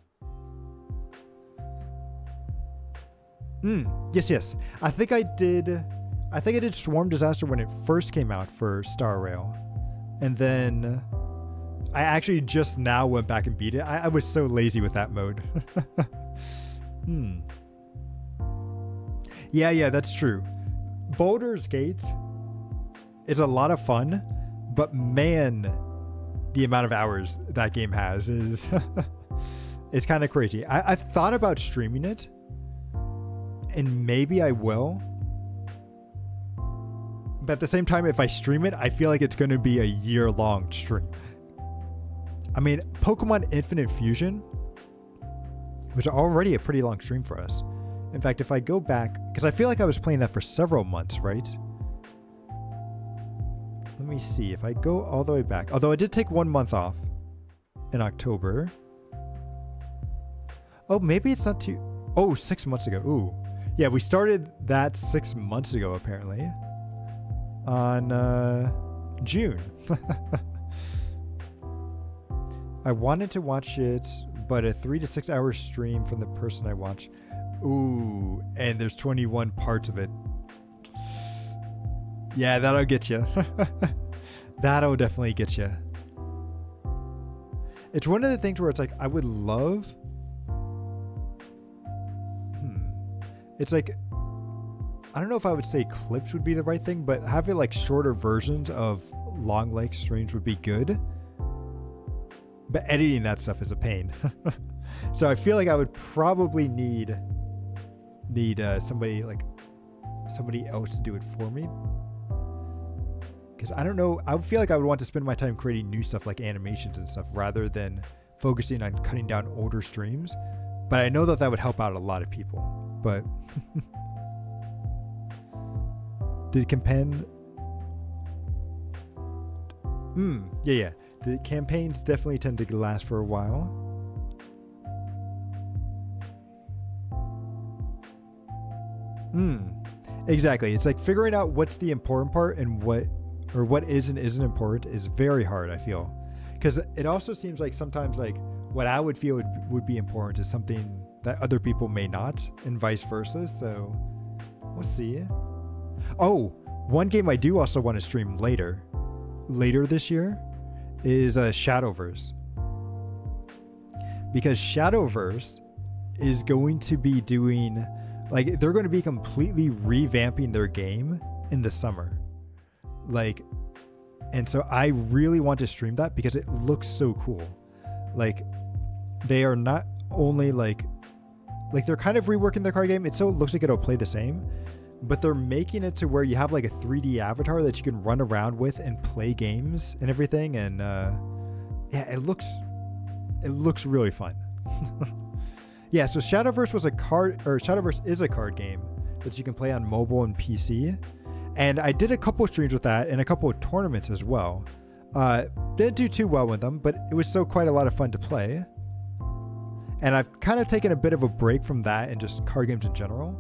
Yes. I think I did Swarm Disaster when it first came out for Star Rail. And then I actually just now went back and beat it. I was so lazy with that mode. Yeah, that's true. Baldur's Gate is a lot of fun, but man, the amount of hours that game has is it's kind of crazy. I've thought about streaming it, and maybe I will. But at the same time, if I stream it, I feel like it's going to be a year-long stream. I mean, Pokemon Infinite Fusion was already a pretty long stream for us. In fact, if I go back, because I feel like I was playing that for several months, right? Let me see. If I go all the way back, although I did take 1 month off in October. Oh, maybe it's not too... Oh, 6 months ago. Ooh. Yeah, we started that 6 months ago, apparently. On June. I wanted to watch it, but a 3 to 6 hour stream from the person I watch. Ooh, and there's 21 parts of it. Yeah, that'll get you. That'll definitely get you. It's one of the things where it's like, I would love... It's like, I don't know if I would say clips would be the right thing, but having like shorter versions of long length streams would be good. But editing that stuff is a pain. So I feel like I would probably need somebody else to do it for me. Because I don't know, I feel like I would want to spend my time creating new stuff like animations and stuff rather than focusing on cutting down older streams. But I know that would help out a lot of people. But did campaign? Yeah. The campaigns definitely tend to last for a while. Exactly. It's like figuring out what's the important part and what is and isn't important is very hard, I feel. Because it also seems like sometimes like what I would feel would be important is something that other people may not, and vice versa. So we'll see. Oh, one game I do also want to stream later later this year is Shadowverse. Because Shadowverse is going to be doing, like, they're going to be completely revamping their game in the summer. Like, and so I really want to stream that because it looks so cool. Like, they are not only like they're kind of reworking their card game. It still looks like it'll play the same, but they're making it to where you have like a 3D avatar that you can run around with and play games and everything. And yeah, it looks really fun. Yeah, so Shadowverse is a card game that you can play on mobile and PC. And I did a couple of streams with that and a couple of tournaments as well. Didn't do too well with them, but it was still quite a lot of fun to play. And I've kind of taken a bit of a break from that and just card games in general.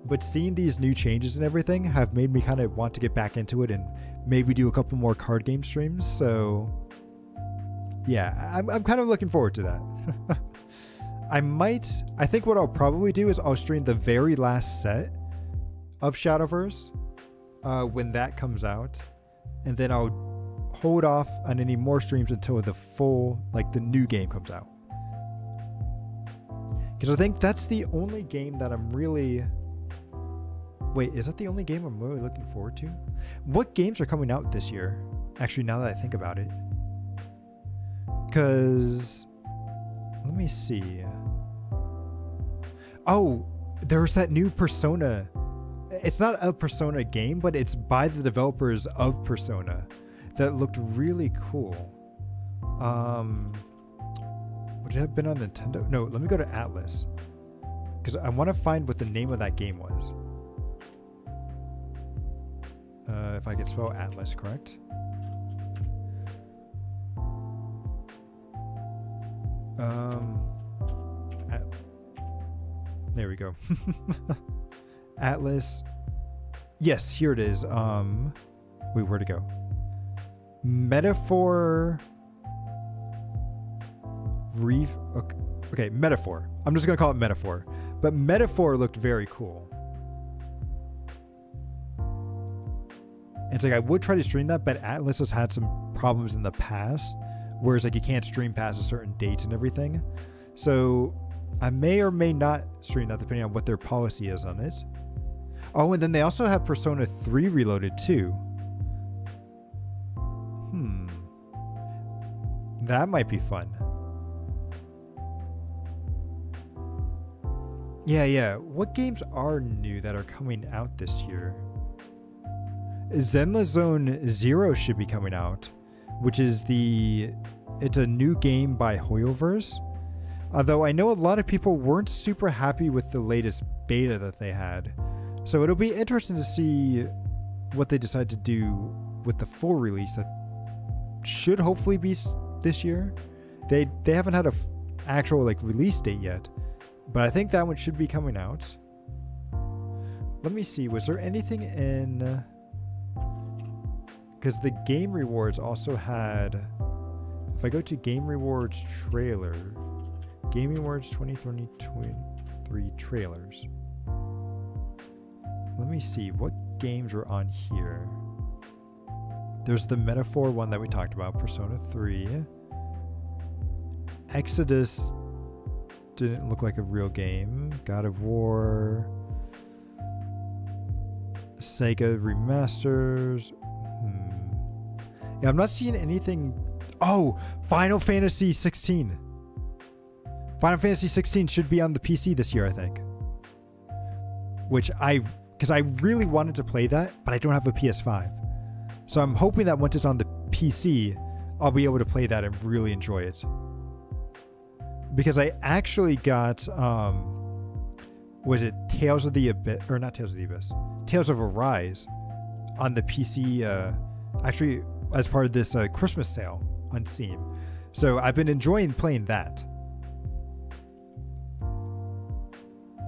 But seeing these new changes and everything have made me kind of want to get back into it and maybe do a couple more card game streams. So yeah, I'm kind of looking forward to that. I think what I'll probably do is I'll stream the very last set of Shadowverse when that comes out. And then I'll hold off on any more streams until the full, like the new game comes out. Because I think that's the only game that I'm really... Wait, is that the only game I'm really looking forward to? What games are coming out this year? Actually, now that I think about it. Because... Let me see. Oh, there's that new Persona. It's not a Persona game, but it's by the developers of Persona. That looked really cool. Would it have been on Nintendo? No, let me go to Atlas. Because I want to find what the name of that game was. If I could spell Atlas correct. There we go. Atlas. Yes, here it is. Wait, where'd it go? Metaphor. Okay, Metaphor. I'm just gonna call it Metaphor. But Metaphor looked very cool. It's like I would try to stream that, but Atlas has had some problems in the past, whereas like you can't stream past a certain date and everything. So I may or may not stream that depending on what their policy is on it. Oh, and then they also have Persona 3 Reloaded too. That might be fun. Yeah. What games are new that are coming out this year? Zenless Zone Zero should be coming out, which is it's a new game by Hoyoverse. Although I know a lot of people weren't super happy with the latest beta that they had. So it'll be interesting to see what they decide to do with the full release that should hopefully be this year. They haven't had a actual like release date yet, but I think that one should be coming out. Let me see, was there anything in... Because the Game Rewards also had... If I go to Game Rewards trailer... Game Rewards 2023 trailers. Let me see, what games were on here? There's the Metaphor one that we talked about, Persona 3. Exodus didn't look like a real game. God of War. Sega remasters. Yeah, I'm not seeing anything. Oh, Final Fantasy 16. Final Fantasy 16 should be on the PC this year, I think. Because I really wanted to play that, but I don't have a PS5. So I'm hoping that once it's on the PC, I'll be able to play that and really enjoy it. Because I actually got, was it Tales of the Abyss, or not Tales of the Abyss, Tales of Arise on the PC, actually as part of this Christmas sale on Steam. So I've been enjoying playing that.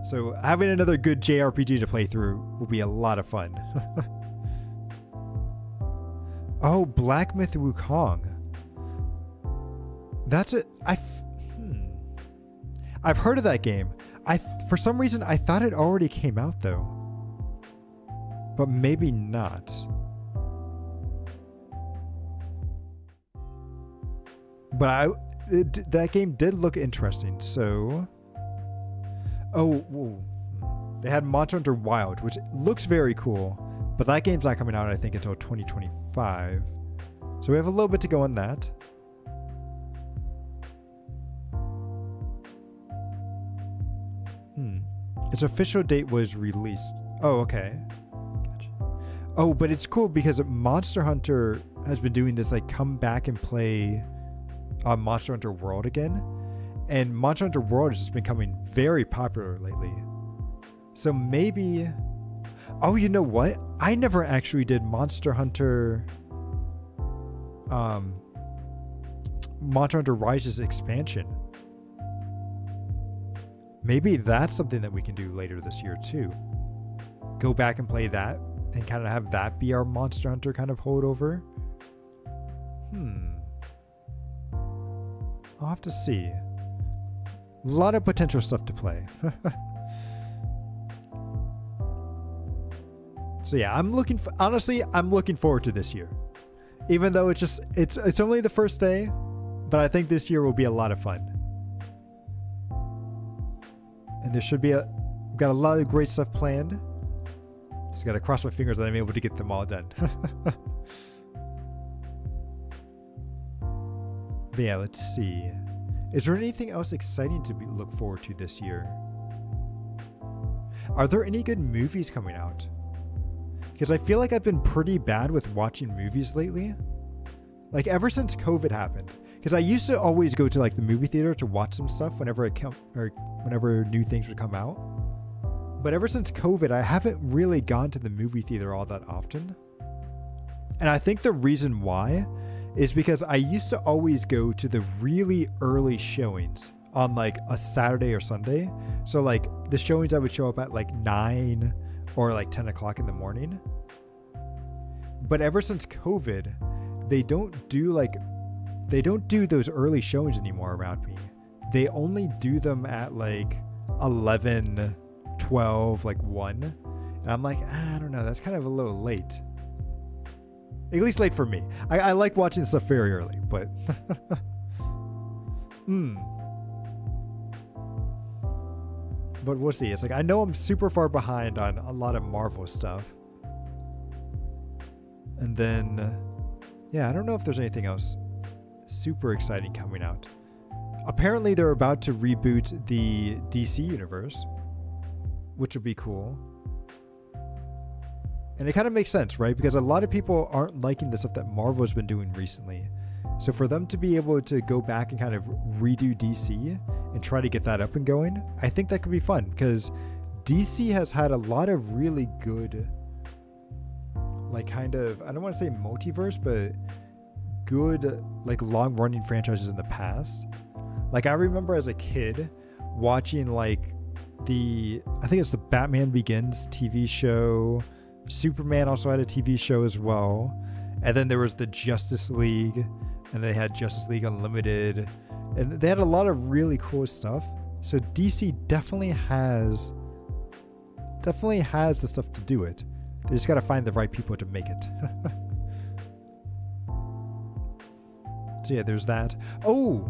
So having another good JRPG to play through will be a lot of fun. Oh, Black Myth Wukong. That's it. I've heard of that game. For some reason, I thought it already came out though. But maybe not. But that game did look interesting. So, whoa. They had Monster Hunter Wild, which looks very cool, but that game's not coming out, I think, until 2025. So we have a little bit to go on that. Its official date was released. Oh, okay. Gotcha. Oh, but it's cool because Monster Hunter has been doing this, like, come back and play Monster Hunter World again. And Monster Hunter World has just been becoming very popular lately. So maybe... Oh, you know what? I never actually did Monster Hunter... Monster Hunter Rises expansion. Maybe that's something that we can do later this year too. Go back and play that and kind of have that be our Monster Hunter kind of holdover. I'll have to see. A lot of potential stuff to play. So yeah, I'm looking forward to this year. Even though it's only the first day, but I think this year will be a lot of fun. And there should be we've got a lot of great stuff planned. Just got to cross my fingers that I'm able to get them all done. But yeah, let's see. Is there anything else exciting to look forward to this year? Are there any good movies coming out? Because I feel like I've been pretty bad with watching movies lately. Like ever since COVID happened. Because I used to always go to like the movie theater to watch some stuff whenever whenever new things would come out. But ever since COVID, I haven't really gone to the movie theater all that often. And I think the reason why is because I used to always go to the really early showings on like a Saturday or Sunday. So like the showings that would show up at like 9 or like 10 o'clock in the morning. But ever since COVID, they don't do those early showings anymore around me. They only do them at like 11, 12, like 1. And I'm like, I don't know, that's kind of a little late. At least late for me. I like watching stuff very early, but... But we'll see. It's like, I know I'm super far behind on a lot of Marvel stuff. And then, yeah, I don't know if there's anything else super exciting coming out. Apparently they're about to reboot the DC universe, which would be cool. And it kind of makes sense, right? Because a lot of people aren't liking the stuff that Marvel's been doing recently. So for them to be able to go back and kind of redo DC and try to get that up and going, I think that could be fun. Because DC has had a lot of really good, like kind of, I don't want to say multiverse, but good, like long-running franchises in the past. Like I remember as a kid watching like I think it's the Batman Begins TV show. Superman also had a TV show as well. And then there was the Justice League, and they had Justice League Unlimited, and they had a lot of really cool stuff. So DC definitely has the stuff to do it. They just got to find the right people to make it. So yeah, there's that. Oh,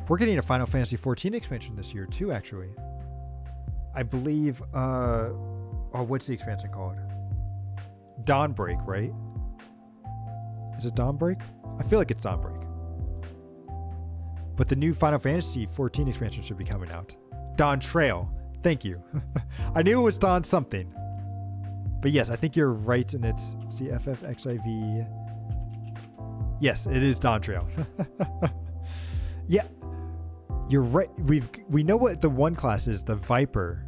we're getting a Final Fantasy XIV expansion this year too, actually. I believe, what's the expansion called? Dawnbreak, right? Is it Dawnbreak? I feel like it's Dawnbreak. But the new Final Fantasy XIV expansion should be coming out. Dawn Trail. Thank you. I knew it was Dawn something. But yes, I think you're right, and it's CFFXIV. Yes, it is Dawn Trail. Yeah, you're right. We know what the one class is, the Viper.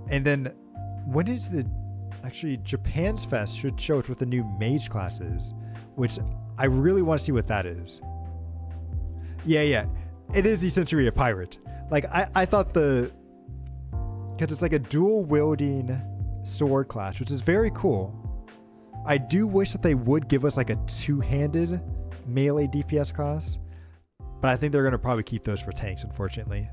And then when is actually Japan's Fest should show it with the new Mage classes, which I really want to see what that is. Yeah. It is essentially a pirate. Like I thought because it's like a dual wielding sword class, which is very cool. I do wish that they would give us like a two-handed melee DPS class, but I think they're going to probably keep those for tanks, unfortunately.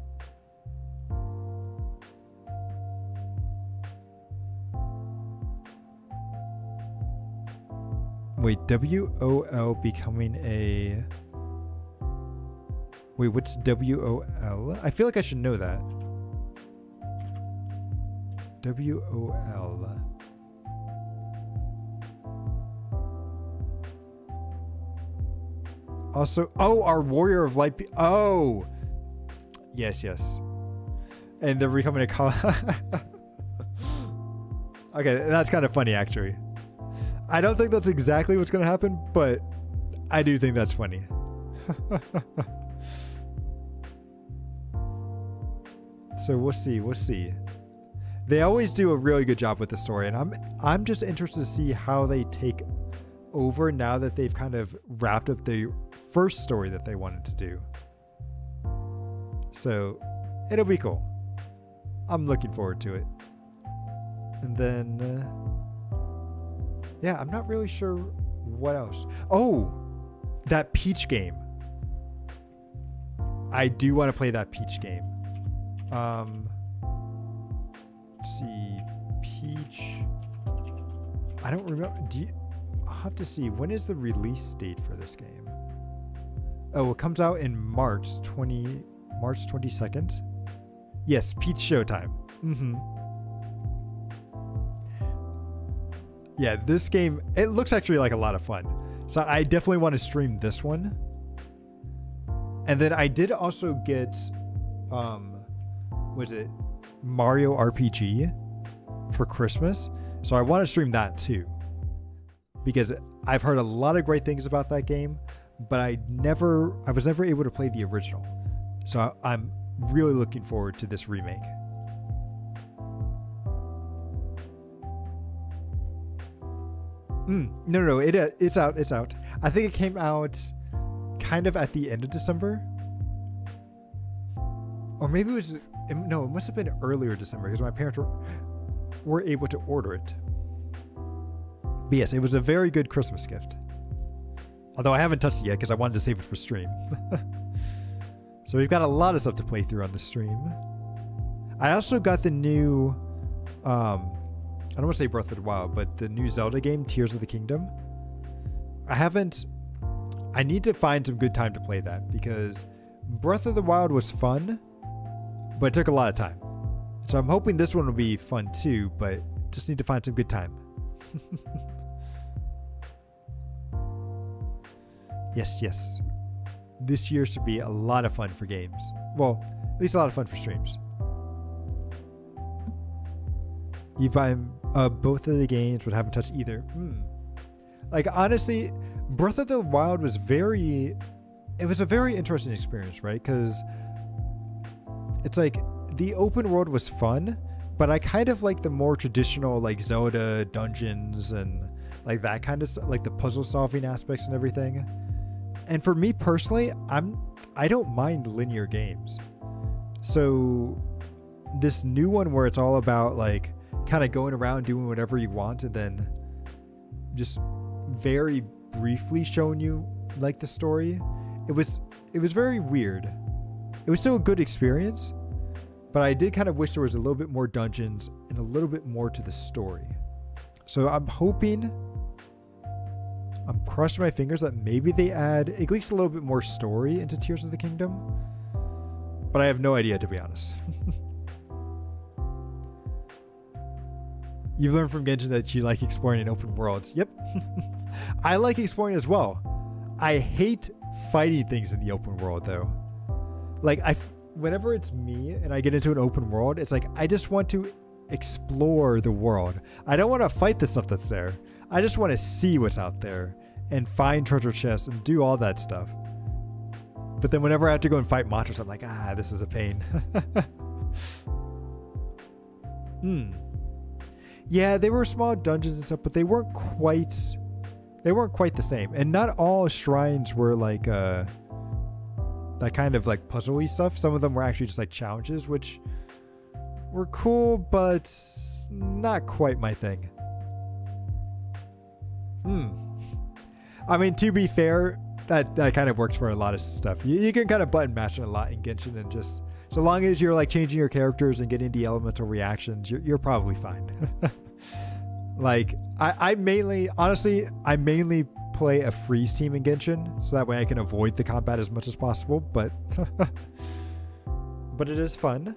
Wait, WOL becoming a... Wait, what's WOL? I feel like I should know that. WOL. Also, oh, our Warrior of Light. Oh, yes. And they're becoming a Okay, that's kind of funny, actually. I don't think that's exactly what's going to happen, but I do think that's funny. So we'll see. They always do a really good job with the story, and I'm just interested to see how they take over now that they've kind of wrapped up the first story that they wanted to do. So it'll be cool. I'm looking forward to it. And then yeah, I'm not really sure what else. Oh, that Peach game. I do want to play that Peach game. Let's see, Peach. I don't remember. I'll have to see. When is the release date for this game? Oh, it comes out in March 22nd. Yes, Peach Showtime. Yeah, this game, it looks actually like a lot of fun. So I definitely want to stream this one. And then I did also get, was it Mario RPG for Christmas? So I want to stream that too. Because I've heard a lot of great things about that game, but I was never able to play the original. So I'm really looking forward to this remake. No, it's out. I think it came out kind of at the end of December. Or maybe it must have been earlier December because my parents were able to order it. But yes, it was a very good Christmas gift. Although I haven't touched it yet because I wanted to save it for stream. So we've got a lot of stuff to play through on the stream. I also got the new, I don't want to say Breath of the Wild, but the new Zelda game, Tears of the Kingdom. I need to find some good time to play that because Breath of the Wild was fun, but it took a lot of time. So I'm hoping this one will be fun too, but just need to find some good time. Yes. This year should be a lot of fun for games. Well, at least a lot of fun for streams. You buy both of the games, but haven't touched either. Like, honestly, Breath of the Wild was a very interesting experience, right? Because it's like the open world was fun, but I kind of like the more traditional like Zelda dungeons and like that kind of like the puzzle solving aspects and everything. And for me personally, I don't mind linear games. So this new one where it's all about like kind of going around doing whatever you want and then just very briefly showing you like the story, it was very weird. It was still a good experience, but I did kind of wish there was a little bit more dungeons and a little bit more to the story. So I'm crossing my fingers that maybe they add at least a little bit more story into Tears of the Kingdom, but I have no idea, to be honest. You've learned from Genshin that you like exploring in open worlds. Yep. I like exploring as well. I hate fighting things in the open world though. Like whenever it's me and I get into an open world, it's like I just want to explore the world. I don't want to fight the stuff that's there. I just want to see what's out there and find treasure chests and do all that stuff. But then whenever I have to go and fight monsters, I'm like, this is a pain. Yeah, they were small dungeons and stuff, but they weren't quite the same. And not all shrines were like that kind of like puzzle-y stuff. Some of them were actually just like challenges, which were cool, but not quite my thing. I mean, to be fair, that kind of works for a lot of stuff. You can kind of button mash a lot in Genshin, and just so long as you're like changing your characters and getting the elemental reactions, you're probably fine. Like, I mainly play a freeze team in Genshin, so that way I can avoid the combat as much as possible, but but it is fun.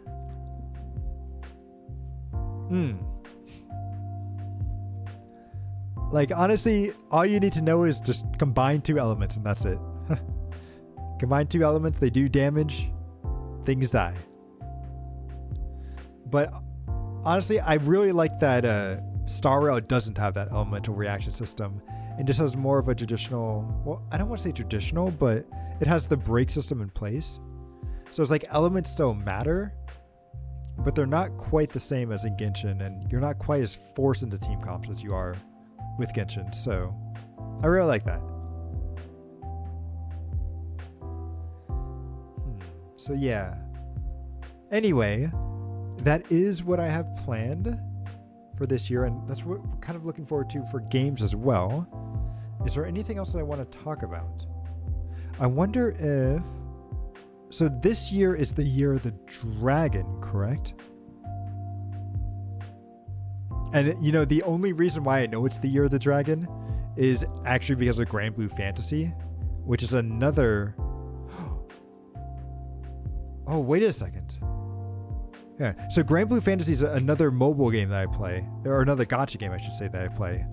Like, honestly, all you need to know is just combine 2 elements and that's it. Combine 2 elements, they do damage, things die. But honestly, I really like that Star Rail doesn't have that elemental reaction system and just has more of a traditional, well, I don't want to say traditional, but it has the break system in place. So it's like elements still matter, but they're not quite the same as in Genshin, and you're not quite as forced into team comps as you are with Genshin. So I really like that. So yeah. Anyway, that is what I have planned for this year, and that's what we're kind of looking forward to for games as well. Is there anything else that I want to talk about? I wonder if... So this year is the year of the dragon, correct? And you know, the only reason why I know it's the year of the dragon is actually because of Granblue Fantasy, which is another... Oh, wait a second. Yeah, so Granblue Fantasy is another mobile game that I play, or another gacha game, I should say, that I play.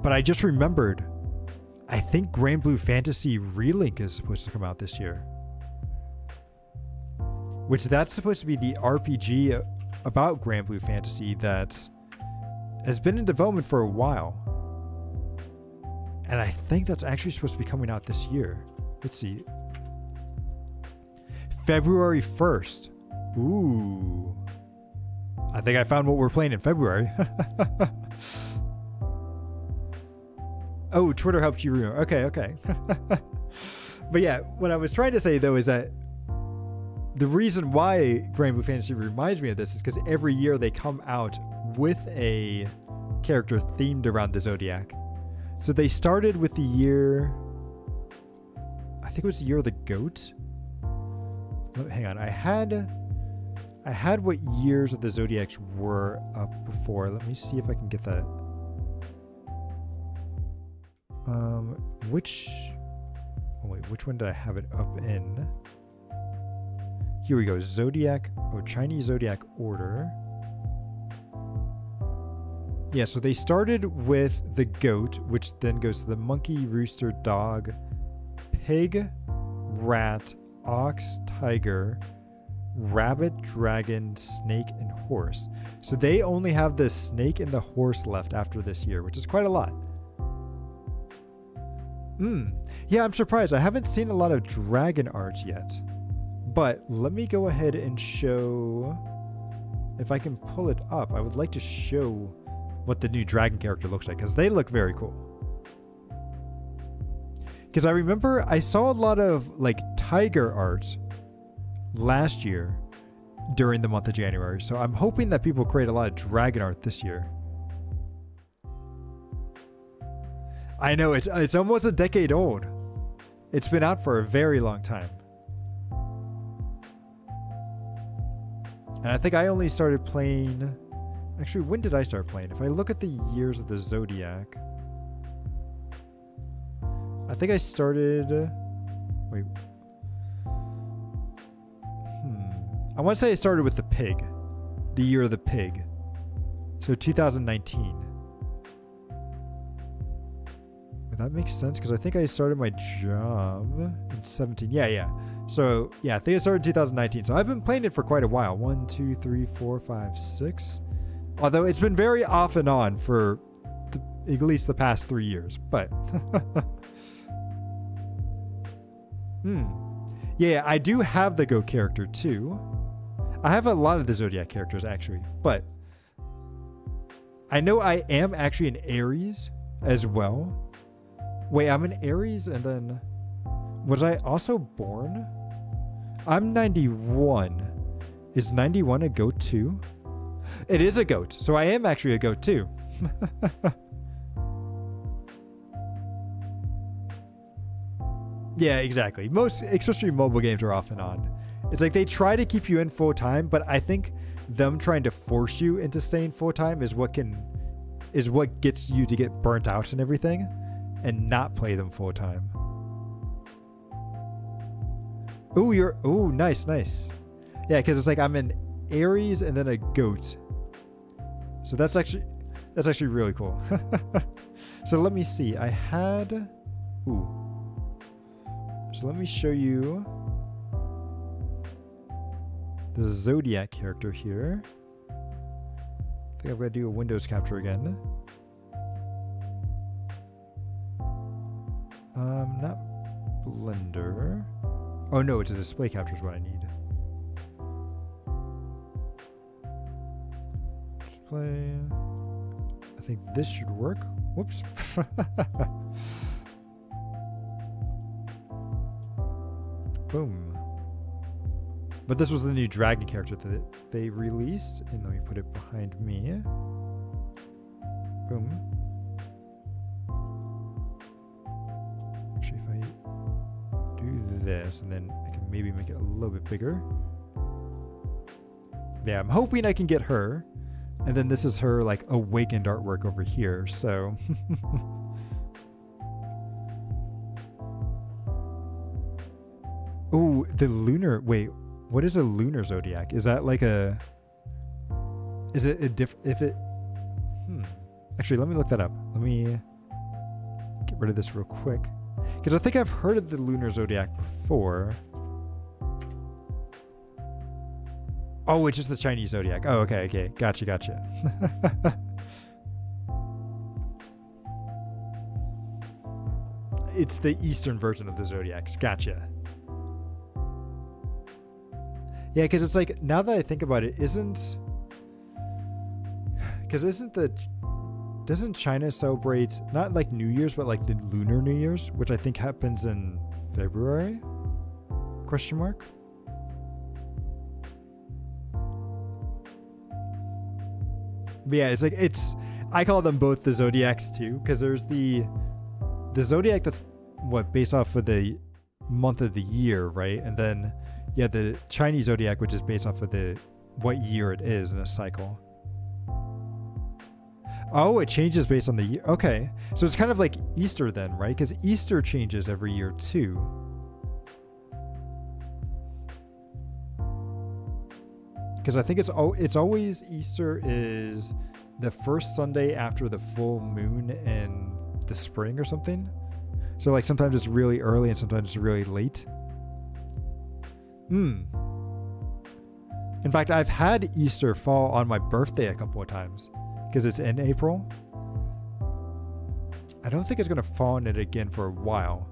But I just remembered, I think Granblue Fantasy Relink is supposed to come out this year. Which that's supposed to be the RPG about Granblue Fantasy that has been in development for a while. And I think that's actually supposed to be coming out this year. Let's see. February 1st. Ooh. I think I found what we're playing in February. Oh, Twitter helped you remember. Okay. But yeah, what I was trying to say though is that the reason why Granblue Fantasy reminds me of this is because every year they come out with a character themed around the Zodiac. So they started with the year... I think it was the year of the goat. Hang on, I had what years of the Zodiacs were up before. Let me see if I can get that. Which one did I have it up in? Here we go. Zodiac. Oh, Chinese Zodiac Order. Yeah, so they started with the goat, which then goes to the monkey, rooster, dog, pig, rat, ox, tiger, rabbit, dragon, snake, and horse. So they only have the snake and the horse left after this year, which is quite a lot. Yeah, I'm surprised. I haven't seen a lot of dragon art yet. But let me go ahead and show... If I can pull it up, I would like to show what the new dragon character looks like, because they look very cool. Because I remember I saw a lot of like tiger art last year during the month of January, so I'm hoping that people create a lot of dragon art this year. I know, it's almost a decade old. It's been out for a very long time. And I think I only started playing... Actually, when did I start playing? If I look at the years of the Zodiac... I think I started... Wait. I want to say I started with the pig. The year of the pig. So 2019. Would that make sense? Because I think I started my job in 17. Yeah. So, yeah, I think I started in 2019. So I've been playing it for quite a while. 1, 2, 3, 4, 5, 6. Although it's been very off and on for at least the past 3 years. But... Yeah, I do have the Go character too. I have a lot of the Zodiac characters actually. But I know I am actually an Aries as well. Wait, I'm an Aries and then... Was I also born? I'm 91. Is 91 a goat too? It is a goat, so I am actually a goat too. Yeah, exactly. Most, especially mobile games, are off and on. It's like they try to keep you in full time, but I think them trying to force you into staying full time is what can is what gets you to get burnt out and everything and not play them full time. Ooh, nice. Yeah, because it's like I'm an Aries and then a goat. So that's actually really cool. So let me see. So let me show you the Zodiac character here. I think I've got to do a Windows capture again. Not Blender. Oh no, it's a display capture is what I need. Display. I think this should work. Whoops. Boom. But this was the new dragon character that they released. And let me put it behind me. Boom. Actually, if I do this, and then I can maybe make it a little bit bigger. Yeah, I'm hoping I can get her. And then this is her, like, awakened artwork over here, so... Ooh, the lunar... Wait, what is a lunar zodiac? Is that like a... Is it a if it... Actually, let me look that up. Let me get rid of this real quick. Because I think I've heard of the lunar zodiac before. Oh, it's just the Chinese zodiac. Oh, okay. Gotcha. It's the Eastern version of the zodiacs. Gotcha. Yeah, because it's like, now that I think about it, doesn't China celebrate, not like New Year's, but like the Lunar New Year's, which I think happens in February? Question mark? But yeah, it's like, I call them both the zodiacs too, because there's the zodiac that's based off of the month of the year, right? And then the Chinese zodiac, which is based off of what year it is in a cycle. Oh, it changes based on the year. Okay, so it's kind of like Easter then, right? Because Easter changes every year too. Because I think it's always Easter is the first Sunday after the full moon in the spring or something. So like sometimes it's really early and sometimes it's really late. In fact, I've had Easter fall on my birthday a couple of times because it's in April. I don't think it's going to fall on it again for a while,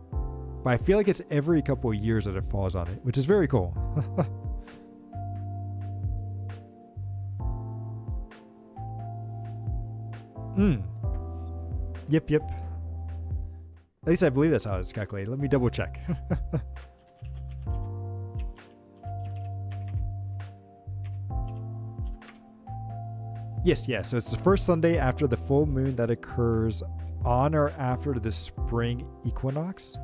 but I feel like it's every couple of years that it falls on it, which is very cool. Yep. At least I believe that's how it's calculated. Let me double check. Yes. So it's the first Sunday after the full moon that occurs on or after the spring equinox.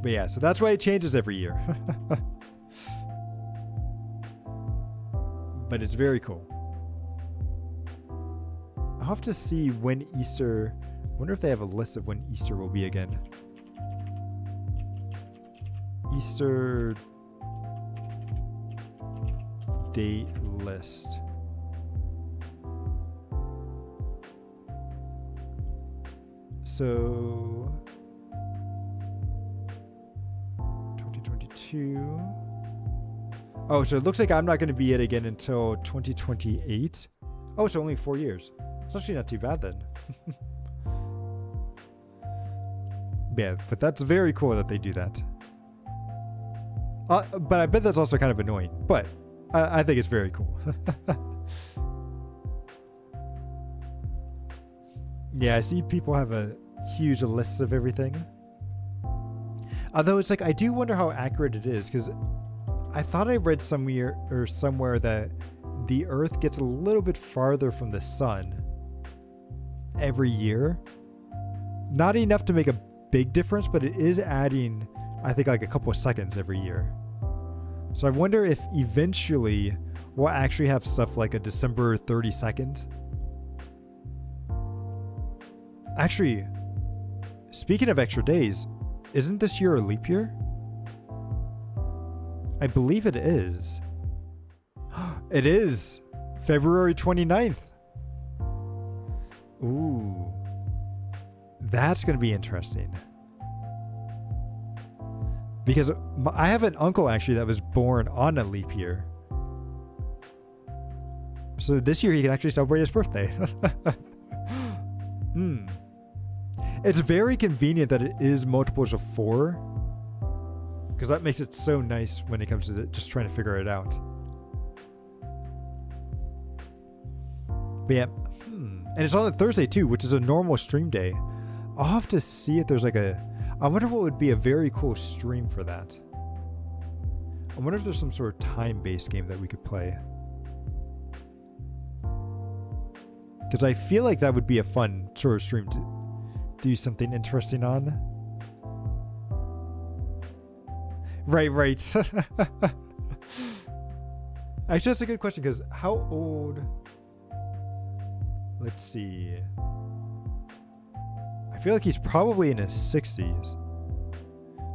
But yeah, so that's why it changes every year. But it's very cool. I'll have to see when Easter... I wonder if they have a list of when Easter will be again. Easter... date list. So... 2022... Oh, so it looks like I'm not going to be it again until 2028. Oh, it's only 4 years. It's actually not too bad then. Yeah, but that's very cool that they do that. But I bet that's also kind of annoying. But I think it's very cool. Yeah, I see people have a huge list of everything. Although it's like, I do wonder how accurate it is, because I thought I read somewhere that the Earth gets a little bit farther from the sun every year. Not enough to make a big difference, but it is adding, I think, like a couple of seconds every year. So I wonder if eventually we'll actually have stuff like a December 32nd. Actually, speaking of extra days, isn't this year a leap year? I believe it is. It is February 29th. Ooh. That's going to be interesting. Because I have an uncle actually that was born on a leap year. So this year he can actually celebrate his birthday. It's very convenient that it is multiples of 4. Because that makes it so nice when it comes to just trying to figure it out. But yeah. And it's on a Thursday too, which is a normal stream day. I'll have to see if there's like I wonder what would be a very cool stream for that. I wonder if there's some sort of time-based game that we could play. Because I feel like that would be a fun sort of stream to do something interesting on. Right. Actually, that's a good question because how old... Let's see. I feel like he's probably in his 60s.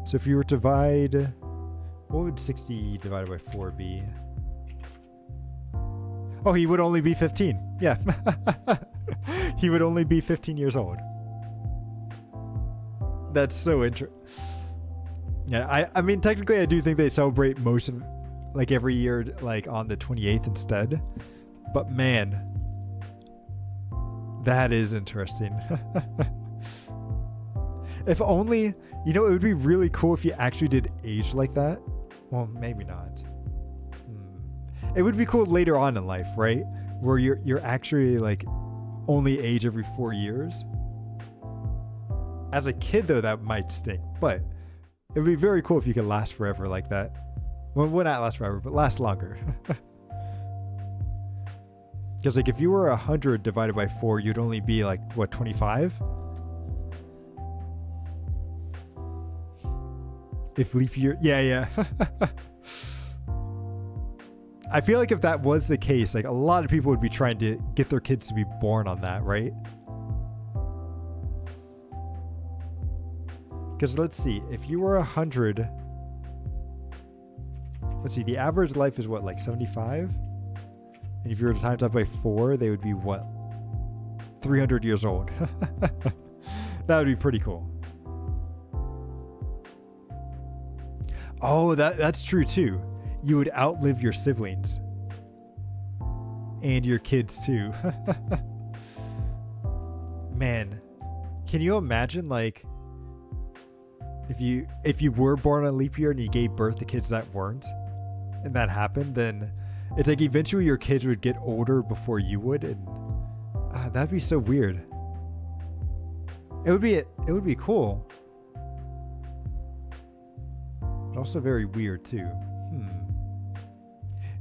So if you were to divide... What would 60 divided by 4 be? Oh, he would only be 15. Yeah. He would only be 15 years old. That's so interesting. Yeah, I mean, technically, I do think they celebrate most of, like, every year, like, on the 28th instead. But, man, that is interesting. If only, you know, it would be really cool if you actually did age like that. Well, maybe not. It would be cool later on in life, right? Where you're actually, like, only age every 4 years. As a kid, though, that might stink. But it would be very cool if you could last forever like that. Well, not last forever, but last longer. Because, like, if you were 100 divided by 4, you'd only be, like, what, 25? If leap year... Yeah. I feel like if that was the case, like, a lot of people would be trying to get their kids to be born on that, right? Because let's see, if you were 100... Let's see, the average life is what, like 75? And if you were to times that by 4, they would be what? 300 years old. That would be pretty cool. Oh, that's true too. You would outlive your siblings. And your kids too. Man, can you imagine, like, if you were born on a leap year and you gave birth to kids that weren't, and that happened, then it's like eventually your kids would get older before you would, and that'd be so weird. It would be cool. But also very weird too.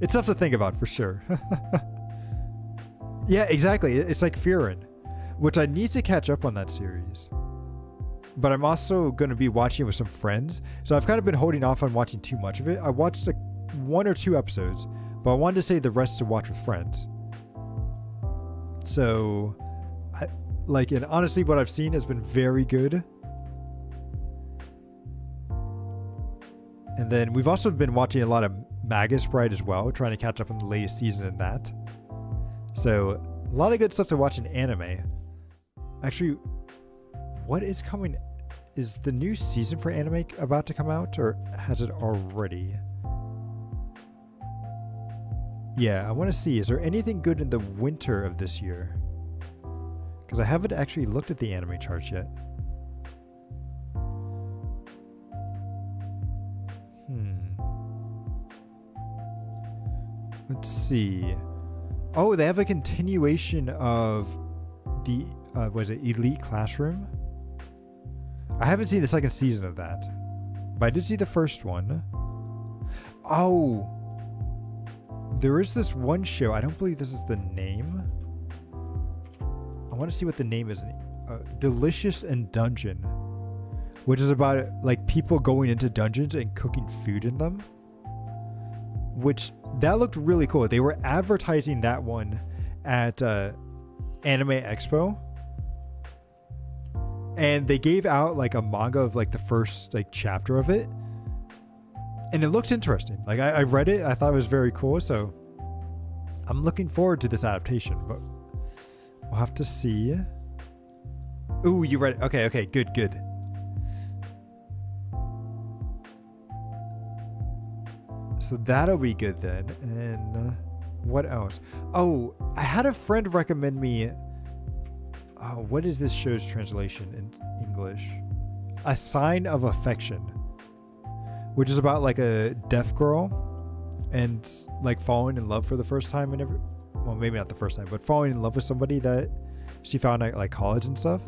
It's tough to think about for sure. Yeah, exactly. It's like Fearin', which I need to catch up on that series. But I'm also going to be watching it with some friends. So I've kind of been holding off on watching too much of it. I watched like 1 or 2 episodes, but I wanted to save the rest to watch with friends. So, and honestly, what I've seen has been very good. And then we've also been watching a lot of Magus Bride as well, trying to catch up on the latest season in that. So, a lot of good stuff to watch in anime. Actually, what is coming? Is the new season for anime about to come out, or has it already? Yeah, I want to see. Is there anything good in the winter of this year? Because I haven't actually looked at the anime charts yet. Let's see. Oh, they have a continuation of the, was it Elite Classroom? I haven't seen the second season of that, but I did see the first one. Oh, there is this one show. I don't believe this is the name. I want to see what the name is. Delicious in Dungeon, which is about like people going into dungeons and cooking food in them. which that looked really cool. They were advertising that one at Anime Expo, and they gave out like a manga of like the first like chapter of it, and it looked interesting. Like I read it, I thought it was very cool, so I'm looking forward to this adaptation, but we'll have to see. Ooh, you read it. Okay, good. So that'll be good then. And what else? Oh, I had a friend recommend me. What is this show's translation in English? A Sign of Affection, which is about like a deaf girl and like falling in love for the first time and well, maybe not the first time, but falling in love with somebody that she found at like college and stuff.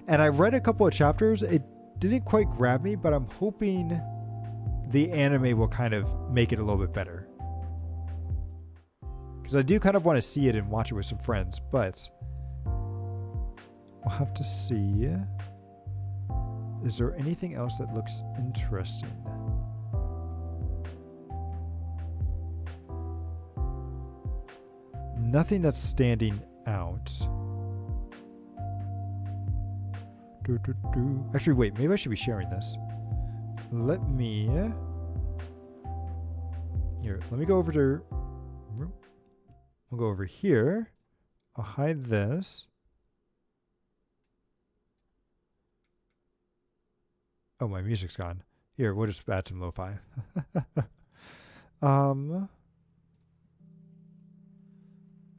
And I read a couple of chapters. It didn't quite grab me, but I'm hoping the anime will kind of make it a little bit better. Because I do kind of want to see it and watch it with some friends, but we'll have to see. Is there anything else that looks interesting? Nothing that's standing out. Actually, wait, maybe I should be sharing this. Let me go over to, we'll go over here. I'll hide this. Oh, my music's gone. Here, we'll just add some lo-fi. And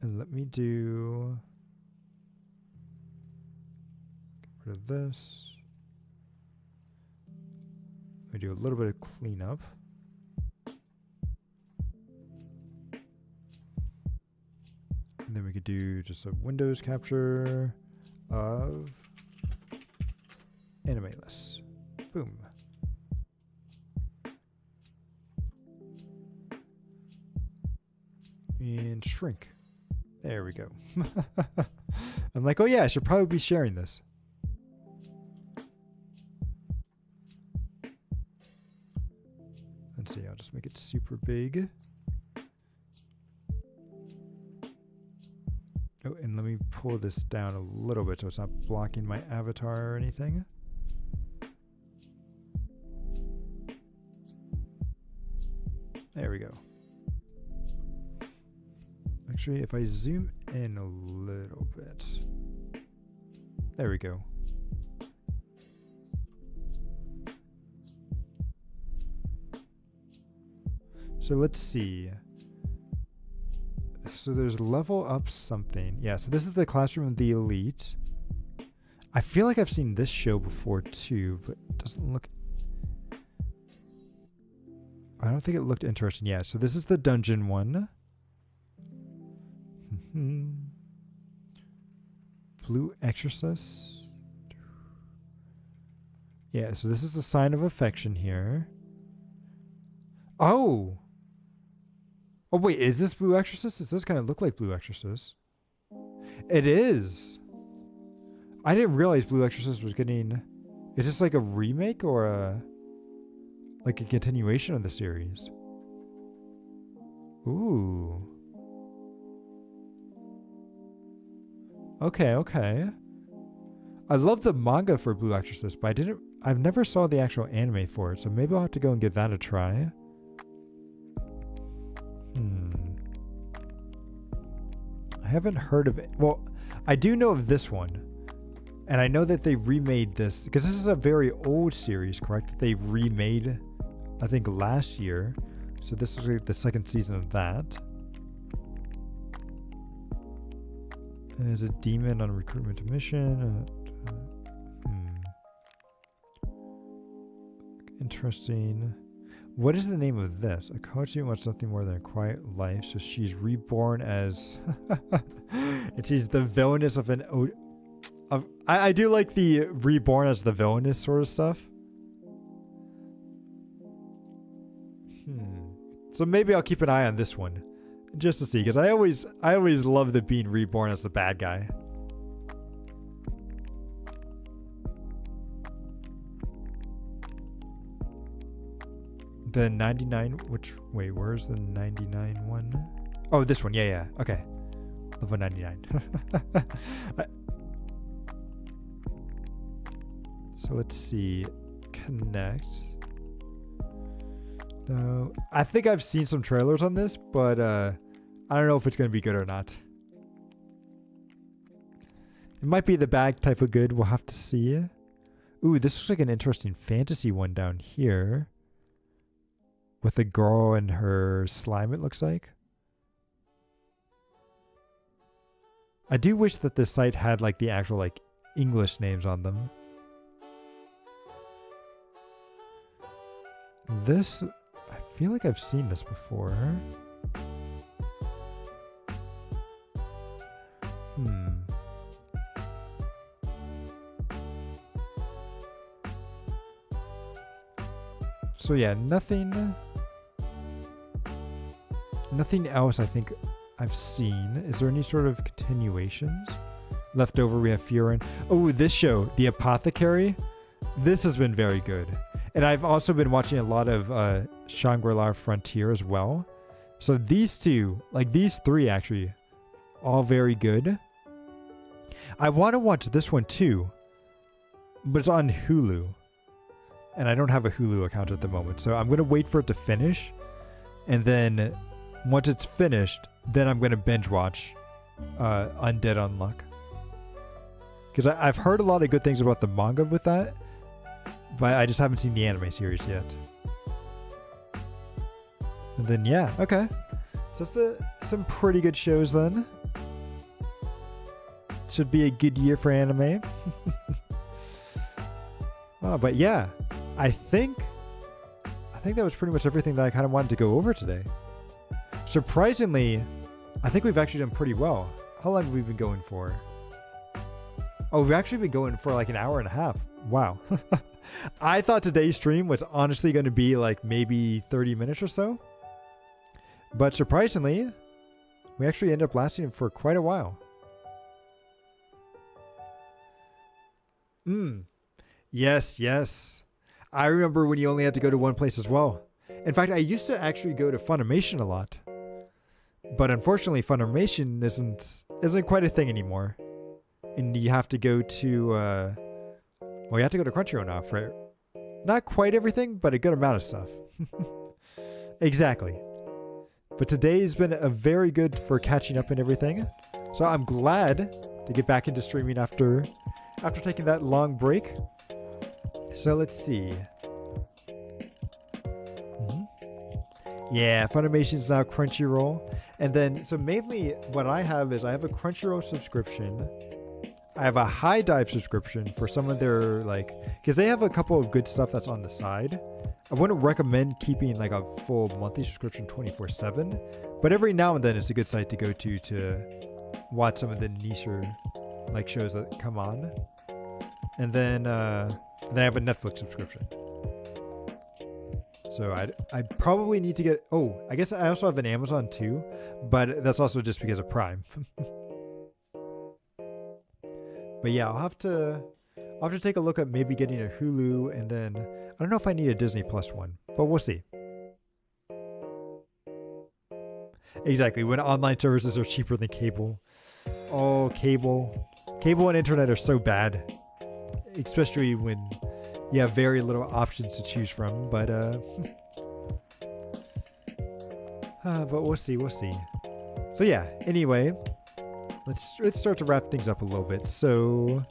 let me do, get rid of this. We do a little bit of cleanup. And then we could do just a Windows capture of anime list. Boom. And shrink. There we go. I'm like, oh yeah, I should probably be sharing this. Let's see, I'll just make it super big. Oh, and let me pull this down a little bit so it's not blocking my avatar or anything. There we go. Actually, if I zoom in a little bit. There we go. So let's see. So there's level up something. Yeah, so this is the Classroom of the Elite. I feel like I've seen this show before too, but it doesn't look... I don't think it looked interesting. Yeah, so this is the dungeon one. Blue Exorcist. Yeah, so this is the Sign of Affection here. Oh! Oh wait, is this Blue Exorcist? It does kind of look like Blue Exorcist. It is! I didn't realize Blue Exorcist was getting... Is this like a remake or a... like a continuation of the series? Ooh. Okay. I love the manga for Blue Exorcist, but I've never saw the actual anime for it, so maybe I'll have to go and give that a try. I haven't heard of it. Well, I do know of this one. And I know that they remade this, because this is a very old series, correct? That they remade, I think, last year. So this was like the second season of that. There's a demon on a recruitment mission. Interesting. What is the name of this? A college student wants nothing more than a quiet life, so she's reborn as... and she's the villainess of an... I do like the reborn as the villainous sort of stuff. So maybe I'll keep an eye on this one. Just to see, because I always love the being reborn as the bad guy. The 99, wait, where's the 99 one? Oh, this one. Yeah. Okay. Level 99. So let's see. Connect. No. I think I've seen some trailers on this, but I don't know if it's going to be good or not. It might be the bag type of good. We'll have to see. Ooh, this looks like an interesting fantasy one down here. With a girl and her slime, it looks like. I do wish that this site had like the actual like English names on them. This, I feel like I've seen this before. So yeah, nothing else I think I've seen. Is there any sort of continuations? Leftover, we have Furin. Oh, this show, The Apothecary. This has been very good. And I've also been watching a lot of Shangri-La Frontier as well. So these two, like these three actually, all very good. I want to watch this one too, but it's on Hulu. And I don't have a Hulu account at the moment. So I'm going to wait for it to finish. And then once it's finished, then I'm going to binge watch Undead Unluck. Because I've heard a lot of good things about the manga with that. But I just haven't seen the anime series yet. And then, yeah, okay. So some pretty good shows then. Should be a good year for anime. But yeah, I think that was pretty much everything that I kind of wanted to go over today. Surprisingly, I think we've actually done pretty well. How long have we been going for? Oh, we've actually been going for like an hour and a half. Wow. I thought today's stream was honestly going to be like maybe 30 minutes or so. But surprisingly, we actually ended up lasting for quite a while. Yes. I remember when you only had to go to one place as well. In fact, I used to actually go to Funimation a lot. But unfortunately, Funimation isn't quite a thing anymore. And you have to go to... well, you have to go to Crunchyroll now for not quite everything, but a good amount of stuff. Exactly. But today's been a very good for catching up and everything. So I'm glad to get back into streaming after taking that long break. So let's see. Yeah, Funimation's now Crunchyroll. And then, so mainly what I have is I have a Crunchyroll subscription. I have a High Dive subscription for some of their, like, because they have a couple of good stuff that's on the side. I wouldn't recommend keeping like a full monthly subscription 24/7, but every now and then it's a good site to go to watch some of the nicher like shows that come on. And then I have a Netflix subscription. So I probably need to get, I guess I also have an Amazon too, but that's also just because of Prime. But yeah, I'll have to take a look at maybe getting a Hulu, and then I don't know if I need a Disney Plus one, but we'll see. Exactly, when online services are cheaper than cable. Oh, cable and internet are so bad, especially when you have very little options to choose from. But but we'll see. So yeah. Anyway, let's start to wrap things up a little bit. So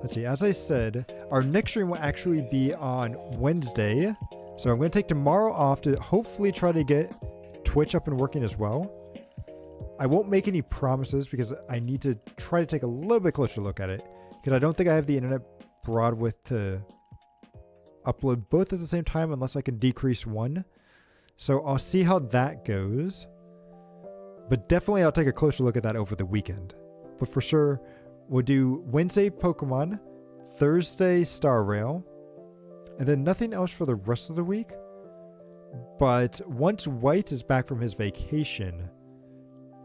let's see. As I said, our next stream will actually be on Wednesday. So I'm going to take tomorrow off to hopefully try to get Twitch up and working as well. I won't make any promises because I need to try to take a little bit closer look at it, because I don't think I have the internet bandwidth to upload both at the same time unless I can decrease one. So I'll see how that goes. But definitely I'll take a closer look at that over the weekend. But for sure, we'll do Wednesday Pokemon, Thursday Star Rail, and then nothing else for the rest of the week. But once White is back from his vacation,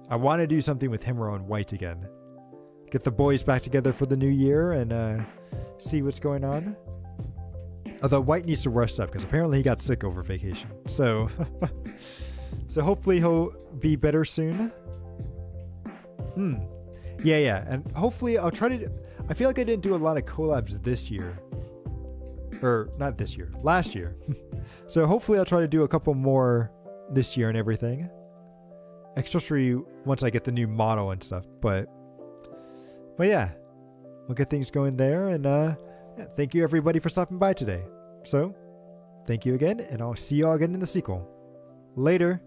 I want to do something with Himuro and White again. Get the boys back together for the new year and see what's going on. Although White needs to rest up because apparently he got sick over vacation. So, so hopefully he'll be better soon. Yeah. And hopefully I'll try to... I feel like I didn't do a lot of collabs this year. Or not this year, last year. So hopefully I'll try to do a couple more this year and everything. Especially once I get the new model and stuff. But yeah, we'll get things going there. And yeah, thank you everybody for stopping by today. So thank you again, and I'll see you all again in the sequel. Later.